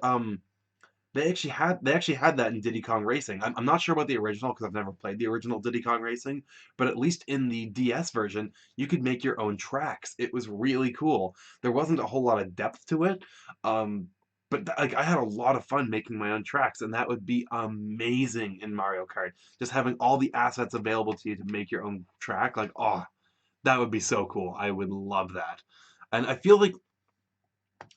they actually had that in Diddy Kong Racing. I'm not sure about the original because I've never played the original Diddy Kong Racing, but at least in the DS version, you could make your own tracks. It was really cool. There wasn't a whole lot of depth to it, um, but like I had a lot of fun making my own tracks, and that would be amazing in Mario Kart. Just having all the assets available to you to make your own track, like oh, that would be so cool. I would love that. And I feel like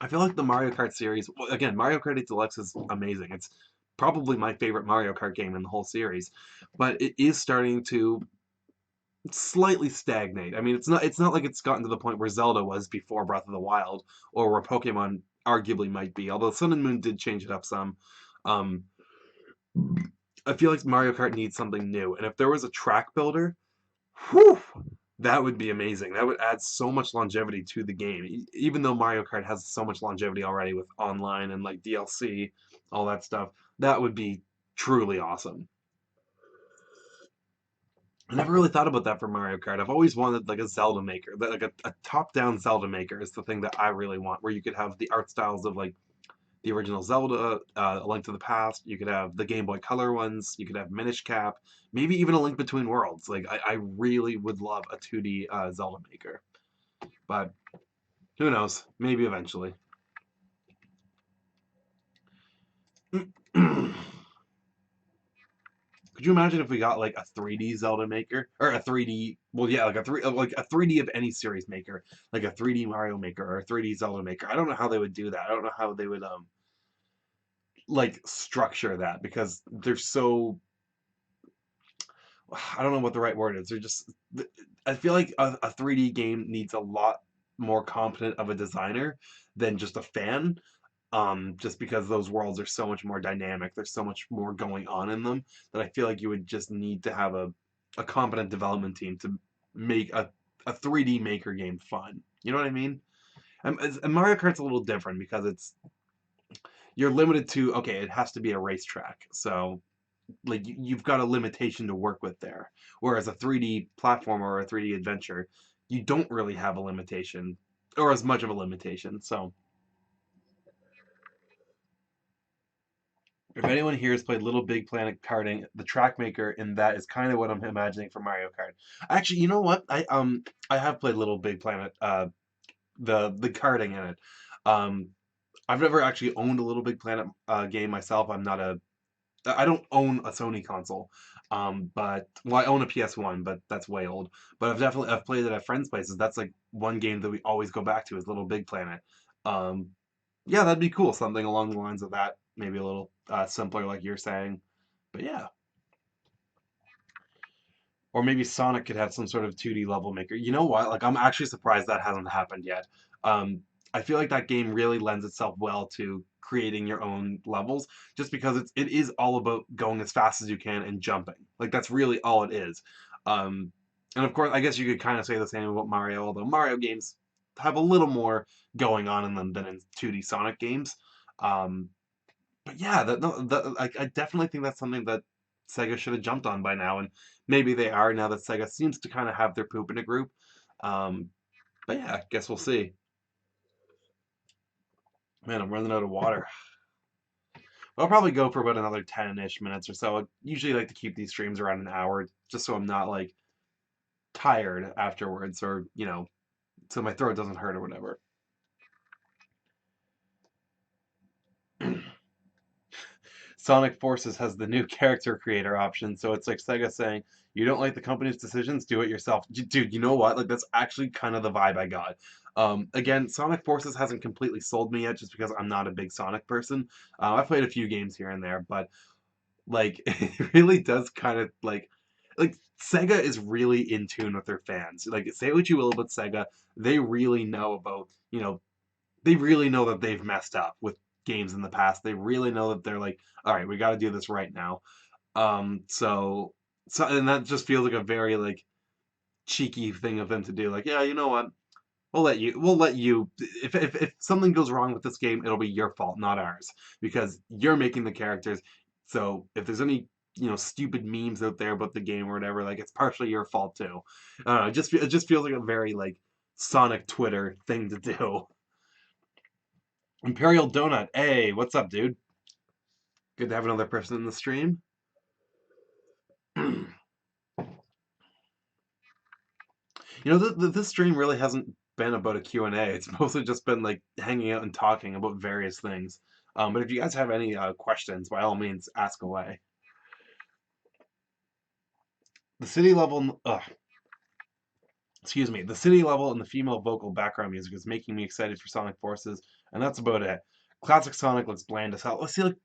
the Mario Kart series, well, again, Mario Kart 8 Deluxe is amazing. It's probably my favorite Mario Kart game in the whole series, but it is starting to slightly stagnate. I mean, it's not like it's gotten to the point where Zelda was before Breath of the Wild or where Pokemon arguably might be. Although Sun and Moon did change it up some. Um, I feel like Mario Kart needs something new, and if there was a track builder, whew, that would be amazing. That would add so much longevity to the game. Even though Mario Kart has so much longevity already with online and like DLC, all that stuff, that would be truly awesome. I never really thought about that for Mario Kart. I've always wanted like a Zelda maker, like a top-down Zelda maker is the thing that I really want, where you could have the art styles of like the original Zelda, A Link to the Past. You could have the Game Boy Color ones. You could have Minish Cap. Maybe even A Link Between Worlds. Like I really would love a 2D Zelda maker, but who knows? Maybe eventually. Could you imagine if we got like a 3D Zelda maker or a 3D? Well, yeah, like a 3D of any series maker, like a 3D Mario maker or a 3D Zelda maker. I don't know how they would do that. I don't know how they would like structure that because they're so I don't know what the right word is. They're just I feel like a 3D game needs a lot more competent of a designer than just a fan. Just because those worlds are so much more dynamic, there's so much more going on in them that I feel like you would just need to have a competent development team to make a 3D maker game fun. You know what I mean? And Mario Kart's a little different because you're limited to okay, it has to be a racetrack. So like you've got a limitation to work with there. Whereas a 3D platformer or a 3D adventure, you don't really have a limitation or as much of a limitation. So if anyone here has played Little Big Planet karting, the track maker in that is kind of what I'm imagining for Mario Kart. Actually, you know what? I have played Little Big Planet, the karting in it. Um, I've never actually owned a Little Big Planet game myself. I don't own a Sony console. But well, I own a PS1, but that's way old. But I've played it at friends' places. That's like one game that we always go back to is Little Big Planet. Um, yeah, that'd be cool. Something along the lines of that. Maybe a little simpler, like you're saying. But yeah, or maybe Sonic could have some sort of 2D level maker. You know what? Like I'm actually surprised that hasn't happened yet. Um, I feel like that game really lends itself well to creating your own levels, just because it is all about going as fast as you can and jumping. Like that's really all it is. Um, and of course, I guess you could kind of say the same about Mario, although Mario games have a little more going on in them than in 2D Sonic games. Um, but yeah, I definitely think that's something that Sega should have jumped on by now, and maybe they are now that Sega seems to kind of have their poop in a group. Um, but yeah, guess we'll see. Man, I'm running out of water. I'll probably go for about another 10-ish minutes or so. I usually like to keep these streams around an hour, just so I'm not like tired afterwards, or so my throat doesn't hurt or whatever. Sonic Forces has the new character creator option, so it's like Sega saying, "You don't like the company's decisions, do it yourself." Dude, you know what? Like that's actually kind of the vibe I got. Again, Sonic Forces hasn't completely sold me yet, just because I'm not a big Sonic person. I've played a few games here and there, but like it really does kind of like Sega is really in tune with their fans. Like, say what you will about Sega, they really know about, they really know that they've messed up with games in the past. They really know that they're like, all right, we got to do this right now. So and that just feels like a very like cheeky thing of them to do. Like, yeah, you know what? We'll let you if something goes wrong with this game, it'll be your fault, not ours, because you're making the characters. So if there's any stupid memes out there about the game or whatever, like it's partially your fault too. I don't know. It just feels like a very like Sonic Twitter thing to do. Imperial Donut, hey, what's up, dude? Good to have another person in the stream. This stream really hasn't been about a Q&A. It's mostly just been like hanging out and talking about various things. But if you guys have any questions, by all means, ask away. The city level, excuse me, the city level and the female vocal background music is making me excited for Sonic Forces, and that's about it. Classic Sonic looks bland as hell. Let's see, like,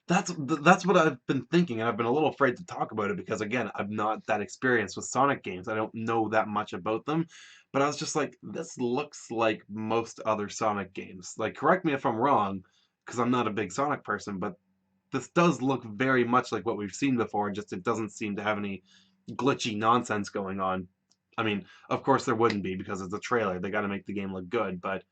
that's what I've been thinking, and I've been a little afraid to talk about it because again, I'm not that experienced with Sonic games. I don't know that much about them, but I was just like, this looks like most other Sonic games. Like, correct me if I'm wrong, because I'm not a big Sonic person, but this does look very much like what we've seen before. Just it doesn't seem to have any glitchy nonsense going on. I mean, of course there wouldn't be because it's a trailer. They got to make the game look good, but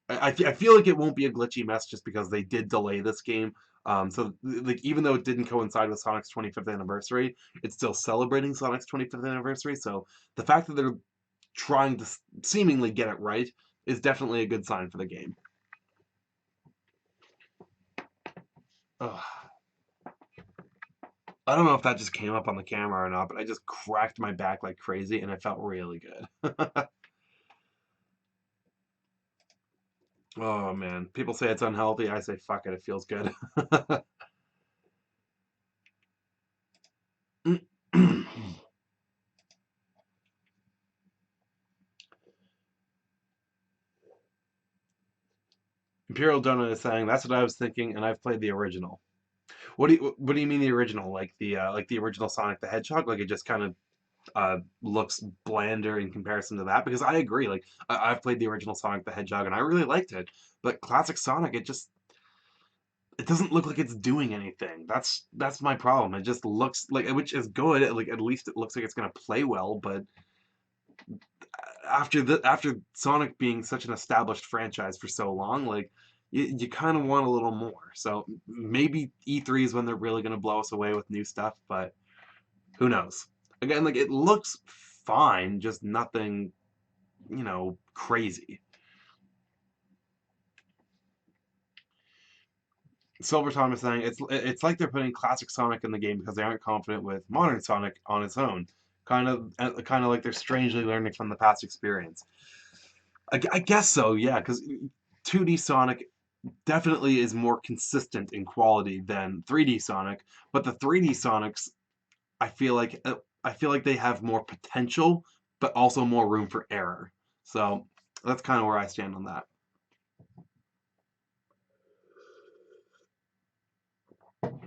I feel like it won't be a glitchy mess just because they did delay this game. So like even though it didn't coincide with Sonic's 25th anniversary, it's still celebrating Sonic's 25th anniversary. So the fact that they're trying to seemingly get it right is definitely a good sign for the game. Ugh. I don't know if that just came up on the camera or not, but I just cracked my back like crazy and it felt really good. Oh man, people say it's unhealthy. I say fuck it, it feels good. Imperial Donut is saying that's what I was thinking, and I've played the original. What do you mean the original? Like the original Sonic the Hedgehog? Like it just kind of looks blander in comparison to that? Because I agree. Like I've played the original Sonic the Hedgehog, and I really liked it. But classic Sonic, it doesn't look like it's doing anything. That's my problem. It just looks like, which is good. Like at least it looks like it's gonna play well. But after Sonic being such an established franchise for so long, like you kind of want a little more. So maybe E3 is when they're really gonna blow us away with new stuff, but who knows? Again, like it looks fine, just nothing, crazy. Silver Tom is saying it's like they're putting classic Sonic in the game because they aren't confident with modern Sonic on its own. Kind of like they're strangely learning from the past experience. I guess so, yeah, because 2D Sonic definitely is more consistent in quality than 3D Sonic, but the 3D Sonics, I feel like they have more potential, but also more room for error. So that's kind of where I stand on that.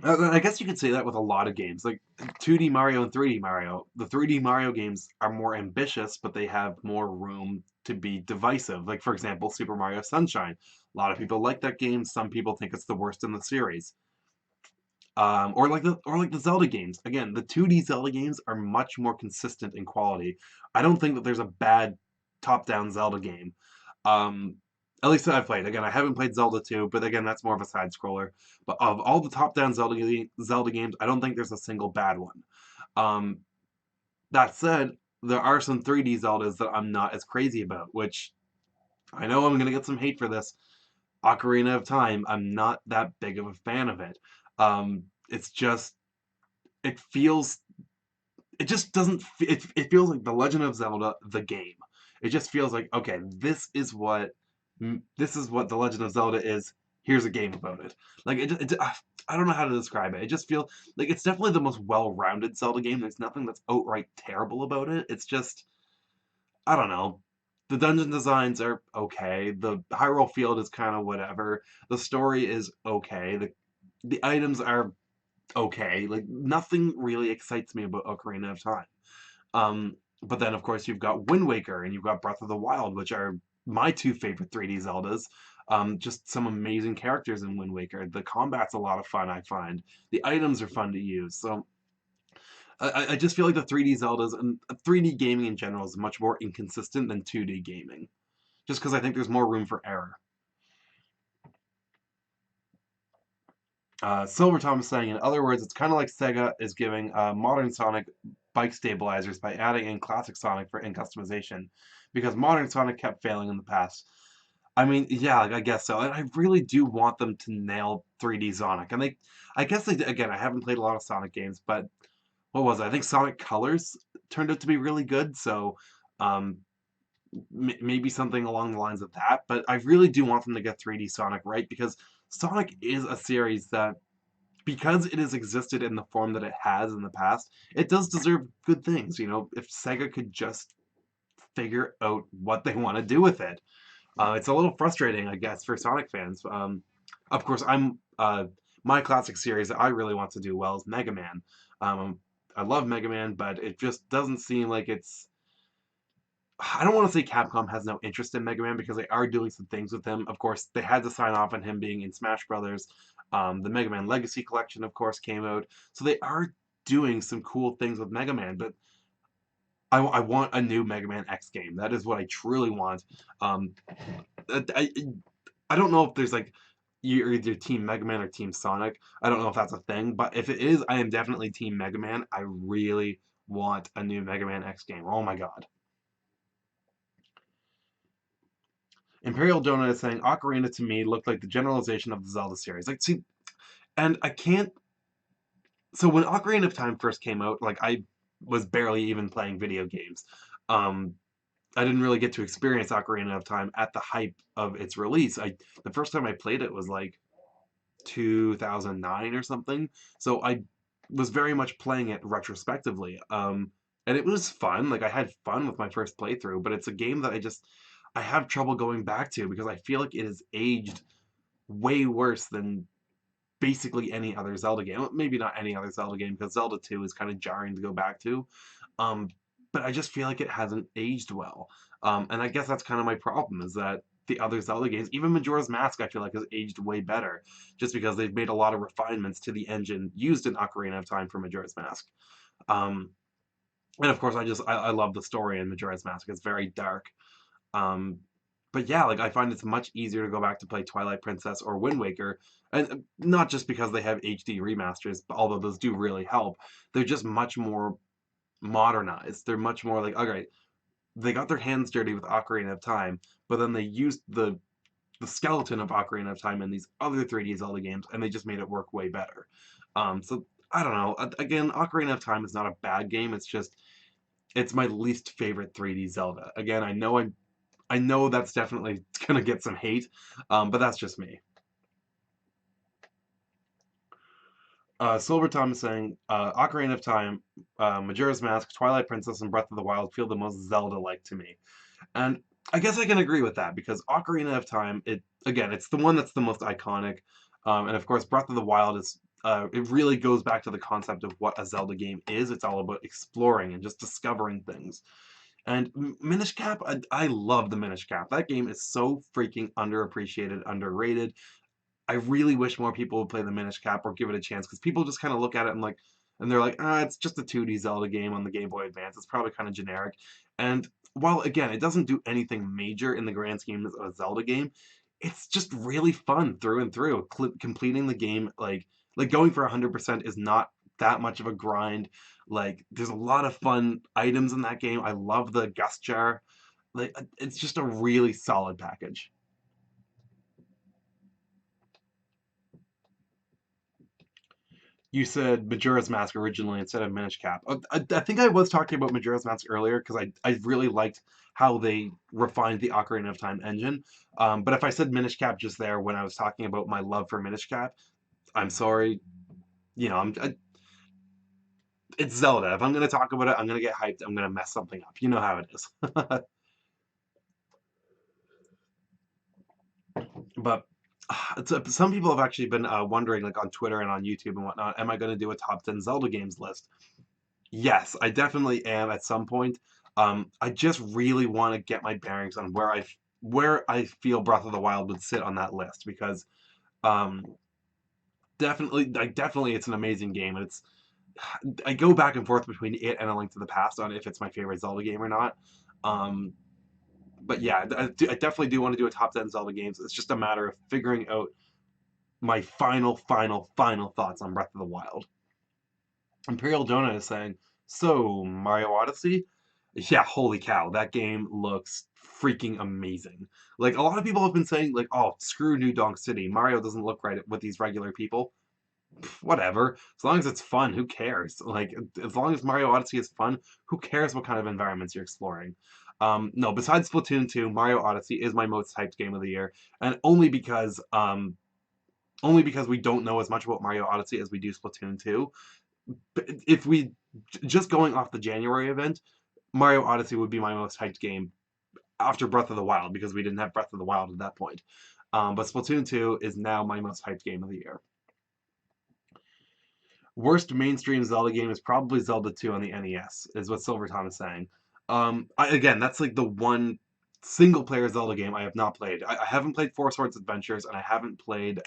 I guess you could say that with a lot of games, like 2D Mario and 3D Mario. The 3D Mario games are more ambitious, but they have more room to be divisive. Like for example, Super Mario Sunshine. A lot of people like that game. Some people think it's the worst in the series. Or like the Zelda games. Again, the 2D Zelda games are much more consistent in quality. I don't think that there's a bad top-down Zelda game. Um, at least that I've played. Again, I haven't played Zelda 2, but again, that's more of a side scroller. But of all the top-down Zelda games, I don't think there's a single bad one. Um, that said, there are some 3D Zeldas that I'm not as crazy about, which I know I'm gonna get some hate for this. Ocarina of Time, I'm not that big of a fan of it. It's just it feels it just doesn't it feels like The Legend of Zelda the game. It just feels like, okay, this is what The Legend of Zelda is. Here's a game about it. Like I don't know how to describe it. It just feels like it's definitely the most well-rounded Zelda game. There's nothing that's outright terrible about it. It's just I don't know. The dungeon designs are okay. The Hyrule Field is kind of whatever. The story is okay. The items are okay. Like nothing really excites me about Ocarina of Time. But then of course you've got Wind Waker and you've got Breath of the Wild, which are my two favorite 3D Zeldas. Just some amazing characters in Wind Waker. The combat's a lot of fun, I find. The items are fun to use. So I just feel like the 3D Zeldas and 3D gaming in general is much more inconsistent than 2D gaming. Just because I think there's more room for error. Silver Tom is saying, in other words, it's kind of like Sega is giving modern Sonic bike stabilizers by adding in classic Sonic for in customization, because modern Sonic kept failing in the past. I mean, yeah, like, I guess so. And I really do want them to nail 3D Sonic. And I guess again, I haven't played a lot of Sonic games, but what was it? I think Sonic Colors turned out to be really good. So um, maybe something along the lines of that. But I really do want them to get 3D Sonic right because Sonic is a series that because it has existed in the form that it has in the past, it does deserve good things. You know, if Sega could just figure out what they want to do with it. It's a little frustrating, I guess, for Sonic fans. Of course, my classic series that I really want to do well is Mega Man. Um, I love Mega Man, but it just doesn't seem like it's. I don't want to say Capcom has no interest in Mega Man because they are doing some things with him. Of course, they had to sign off on him being in Smash Brothers. The Mega Man Legacy Collection, of course, came out, so they are doing some cool things with Mega Man. But I want a new Mega Man X game. That is what I truly want. Um, I, I don't know if there's like you're either Team Mega Man or Team Sonic. I don't know if that's a thing, but if it is, I am definitely Team Mega Man. I really want a new Mega Man X game. Oh my god. Imperial Donut is saying Ocarina to me looked like the generalization of the Zelda series. Like, see, and I can't. So when Ocarina of Time first came out, like I was barely even playing video games. Um, I didn't really get to experience Ocarina of Time at the hype of its release. The first time I played it was like 2009 or something. So I was very much playing it retrospectively. And it was fun. Like I had fun with my first playthrough, but it's a game that I have trouble going back to because I feel like it has aged way worse than basically any other Zelda game. Well, maybe not any other Zelda game because Zelda 2 is kind of jarring to go back to. Um, but I just feel like it hasn't aged well. And I guess that's kind of my problem is that the other Zelda games, even Majora's Mask, I feel like has aged way better just because they've made a lot of refinements to the engine used in Ocarina of Time for Majora's Mask. Um, and of course, I love the story in Majora's Mask. It's very dark. Um, but yeah, like I find it's much easier to go back to play Twilight Princess or Wind Waker, and not just because they have HD remasters, but although those do really help, they're just much more modernized. They're much more like, okay, they got their hands dirty with Ocarina of Time, but then they used the skeleton of Ocarina of Time in these other 3D Zelda games, and they just made it work way better. So I don't know. Again, Ocarina of Time is not a bad game. It's just it's my least favorite 3D Zelda. Again, I know that's definitely gonna get some hate, but that's just me. Silver Tom is saying Ocarina of Time, Majora's Mask, Twilight Princess, and Breath of the Wild feel the most Zelda-like to me. And I guess I can agree with that because Ocarina of Time, it again, it's the one that's the most iconic, and of course, Breath of the Wild is. It really goes back to the concept of what a Zelda game is. It's all about exploring and just discovering things. And Minish Cap, I love the Minish Cap. That game is so freaking underappreciated, underrated. I really wish more people would play the Minish Cap or give it a chance because people just kind of look at it and they're like, ah, it's just a 2D Zelda game on the Game Boy Advance. It's probably kind of generic. And while again, it doesn't do anything major in the grand scheme of a Zelda game, it's just really fun through and through. Completing the game like going for 100% is not that much of a grind. Like there's a lot of fun items in that game. I love the Gust Jar. Like it's just a really solid package. You said Majora's Mask originally instead of Minish Cap. I think I was talking about Majora's Mask earlier because I really liked how they refined the Ocarina of Time engine. But if I said Minish Cap just there when I was talking about my love for Minish Cap, I'm sorry. You know, it's Zelda. If I'm going to talk about it, I'm going to get hyped. I'm going to mess something up. You know how it is. But some people have actually been wondering, like on Twitter and on YouTube and whatnot, am I going to do a top 10 Zelda games list? Yes, I definitely am at some point. I just really want to get my bearings on where I feel Breath of the Wild would sit on that list because um, definitely it's an amazing game and it's I go back and forth between it and A Link to the Past on if it's my favorite Zelda game or not. Um, but yeah, I definitely do want to do a top 10 Zelda games. It's just a matter of figuring out my final thoughts on Breath of the Wild. Imperial Donut is saying, so Mario Odyssey? Yeah, holy cow, that game looks freaking amazing. Like a lot of people have been saying, like, oh, screw New Donk City. Mario doesn't look right with these regular people. Pff, whatever. As long as it's fun, who cares? Like, as long as Mario Odyssey is fun, who cares what kind of environments you're exploring? No, besides Splatoon 2, Mario Odyssey is my most hyped game of the year, and only because we don't know as much about Mario Odyssey as we do Splatoon 2. If we just going off the January event, Mario Odyssey would be my most hyped game after Breath of the Wild because we didn't have Breath of the Wild at that point. But Splatoon 2 is now my most hyped game of the year. Worst mainstream Zelda game is probably Zelda 2 on the NES, is what Silver Tom is saying. Again, that's like the one single player Zelda game I have not played. I haven't played Four Swords Adventures and I haven't played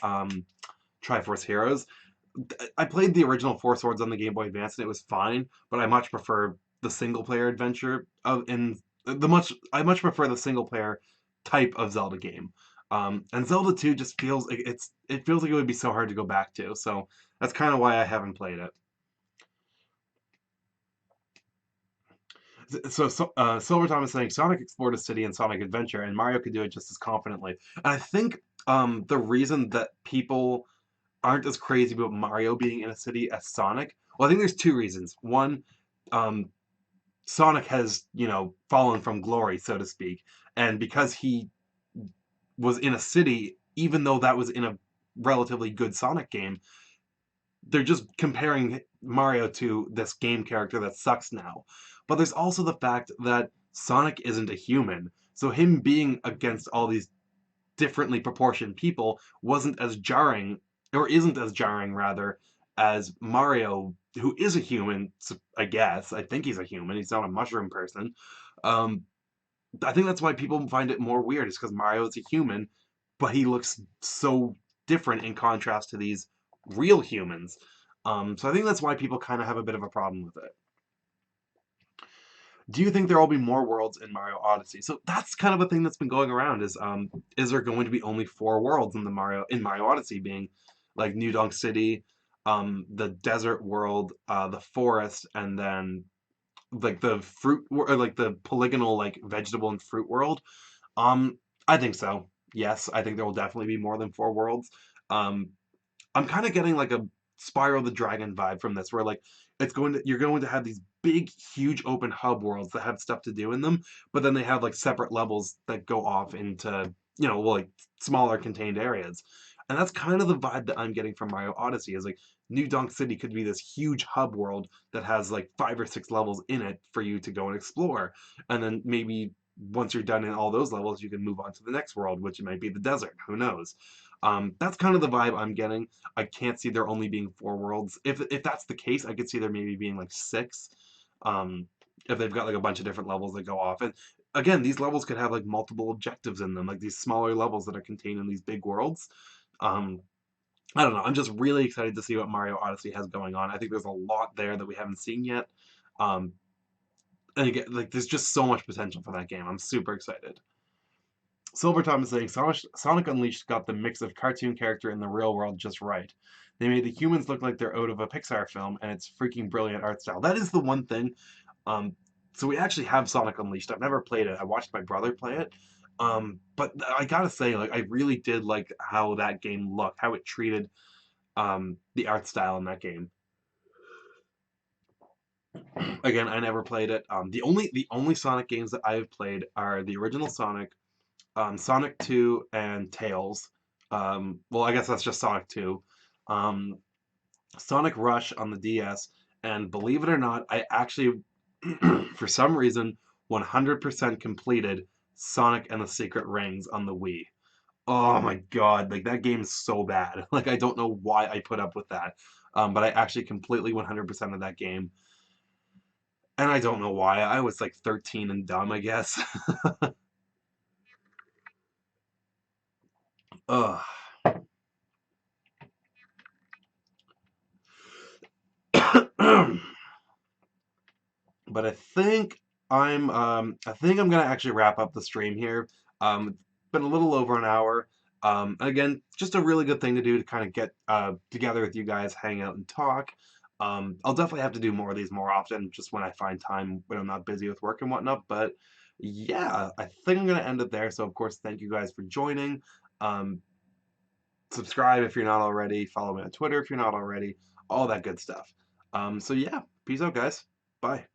Triforce Heroes. I played the original Four Swords on the Game Boy Advance and it was fine, but I much prefer the single player adventure of in the much I much prefer the single player type of Zelda game. And Zelda 2 just feels like it feels like it would be so hard to go back to. So that's kind of why I haven't played it. Silver Tom is saying Sonic explored a city in Sonic Adventure, and Mario could do it just as confidently. And I think the reason that people aren't as crazy about Mario being in a city as Sonic, well, I think there's two reasons. One, um, Sonic has, fallen from glory, so to speak. And because he was in a city, even though that was in a relatively good Sonic game, they're just comparing Mario to this game character that sucks now. But there's also the fact that Sonic isn't a human. So him being against all these differently proportioned people wasn't as jarring, or isn't as jarring rather, as Mario, who is a human, I guess. I think he's a human. He's not a mushroom person. Um, I think that's why people find it more weird, is because Mario is a human, but he looks so different in contrast to these real humans. So I think that's why people kind of have a bit of a problem with it. Do you think there will be more worlds in Mario Odyssey? So that's kind of a thing that's been going around is there going to be only four worlds in the Mario Odyssey, being like New Donk City, the desert world, the forest, and then like the or like the polygonal like vegetable and fruit world? Um, I think so. Yes, I think there will definitely be more than four worlds. Um, I'm kind of getting like a Spyro the Dragon vibe from this, where like you're going to have these big, huge open hub worlds that have stuff to do in them, but then they have like separate levels that go off into like smaller contained areas, and that's kind of the vibe that I'm getting from Mario Odyssey. Is like New Donk City could be this huge hub world that has like 5 or 6 levels in it for you to go and explore, and then maybe once you're done in all those levels, you can move on to the next world, which might be the desert. Who knows? That's kind of the vibe I'm getting. I can't see there only being four worlds. If that's the case, I could see there maybe being like six. Um, if they've got like a bunch of different levels that go off. And again, these levels could have like multiple objectives in them, like these smaller levels that are contained in these big worlds. Um, I don't know. I'm just really excited to see what Mario Odyssey has going on. I think there's a lot there that we haven't seen yet. Um, and again, like there's just so much potential for that game. I'm super excited. Silver Tom is saying Sonic Unleashed got the mix of cartoon character and the real world just right. They made the humans look like they're out of a Pixar film, and it's freaking brilliant art style. That is the one thing. Um, so we actually have Sonic Unleashed. I've never played it. I watched my brother play it. But I gotta say, like, I really did like how that game looked, how it treated the art style in that game. Again, I never played it. The only Sonic games that I've played are the original Sonic, Sonic 2 and Tails. Well, I guess that's just Sonic 2. Um, Sonic Rush on the DS, and believe it or not, I actually, for some reason, 100% completed Sonic and the Secret Rings on the Wii. Oh my God, like that game's so bad. Like I don't know why I put up with that. But I actually completely 100% of that game. And I don't know why. I was like 13 and dumb, I guess. Ugh. But I think I'm gonna actually wrap up the stream here. It's been a little over an hour. Again, just a really good thing to do to kind of get together with you guys, hang out and talk. I'll definitely have to do more of these more often, just when I find time when I'm not busy with work and whatnot. But yeah, I think I'm gonna end it there. So of course, thank you guys for joining. Um, Subscribe if you're not already. Follow me on Twitter if you're not already. All that good stuff. So yeah, peace out, guys. Bye.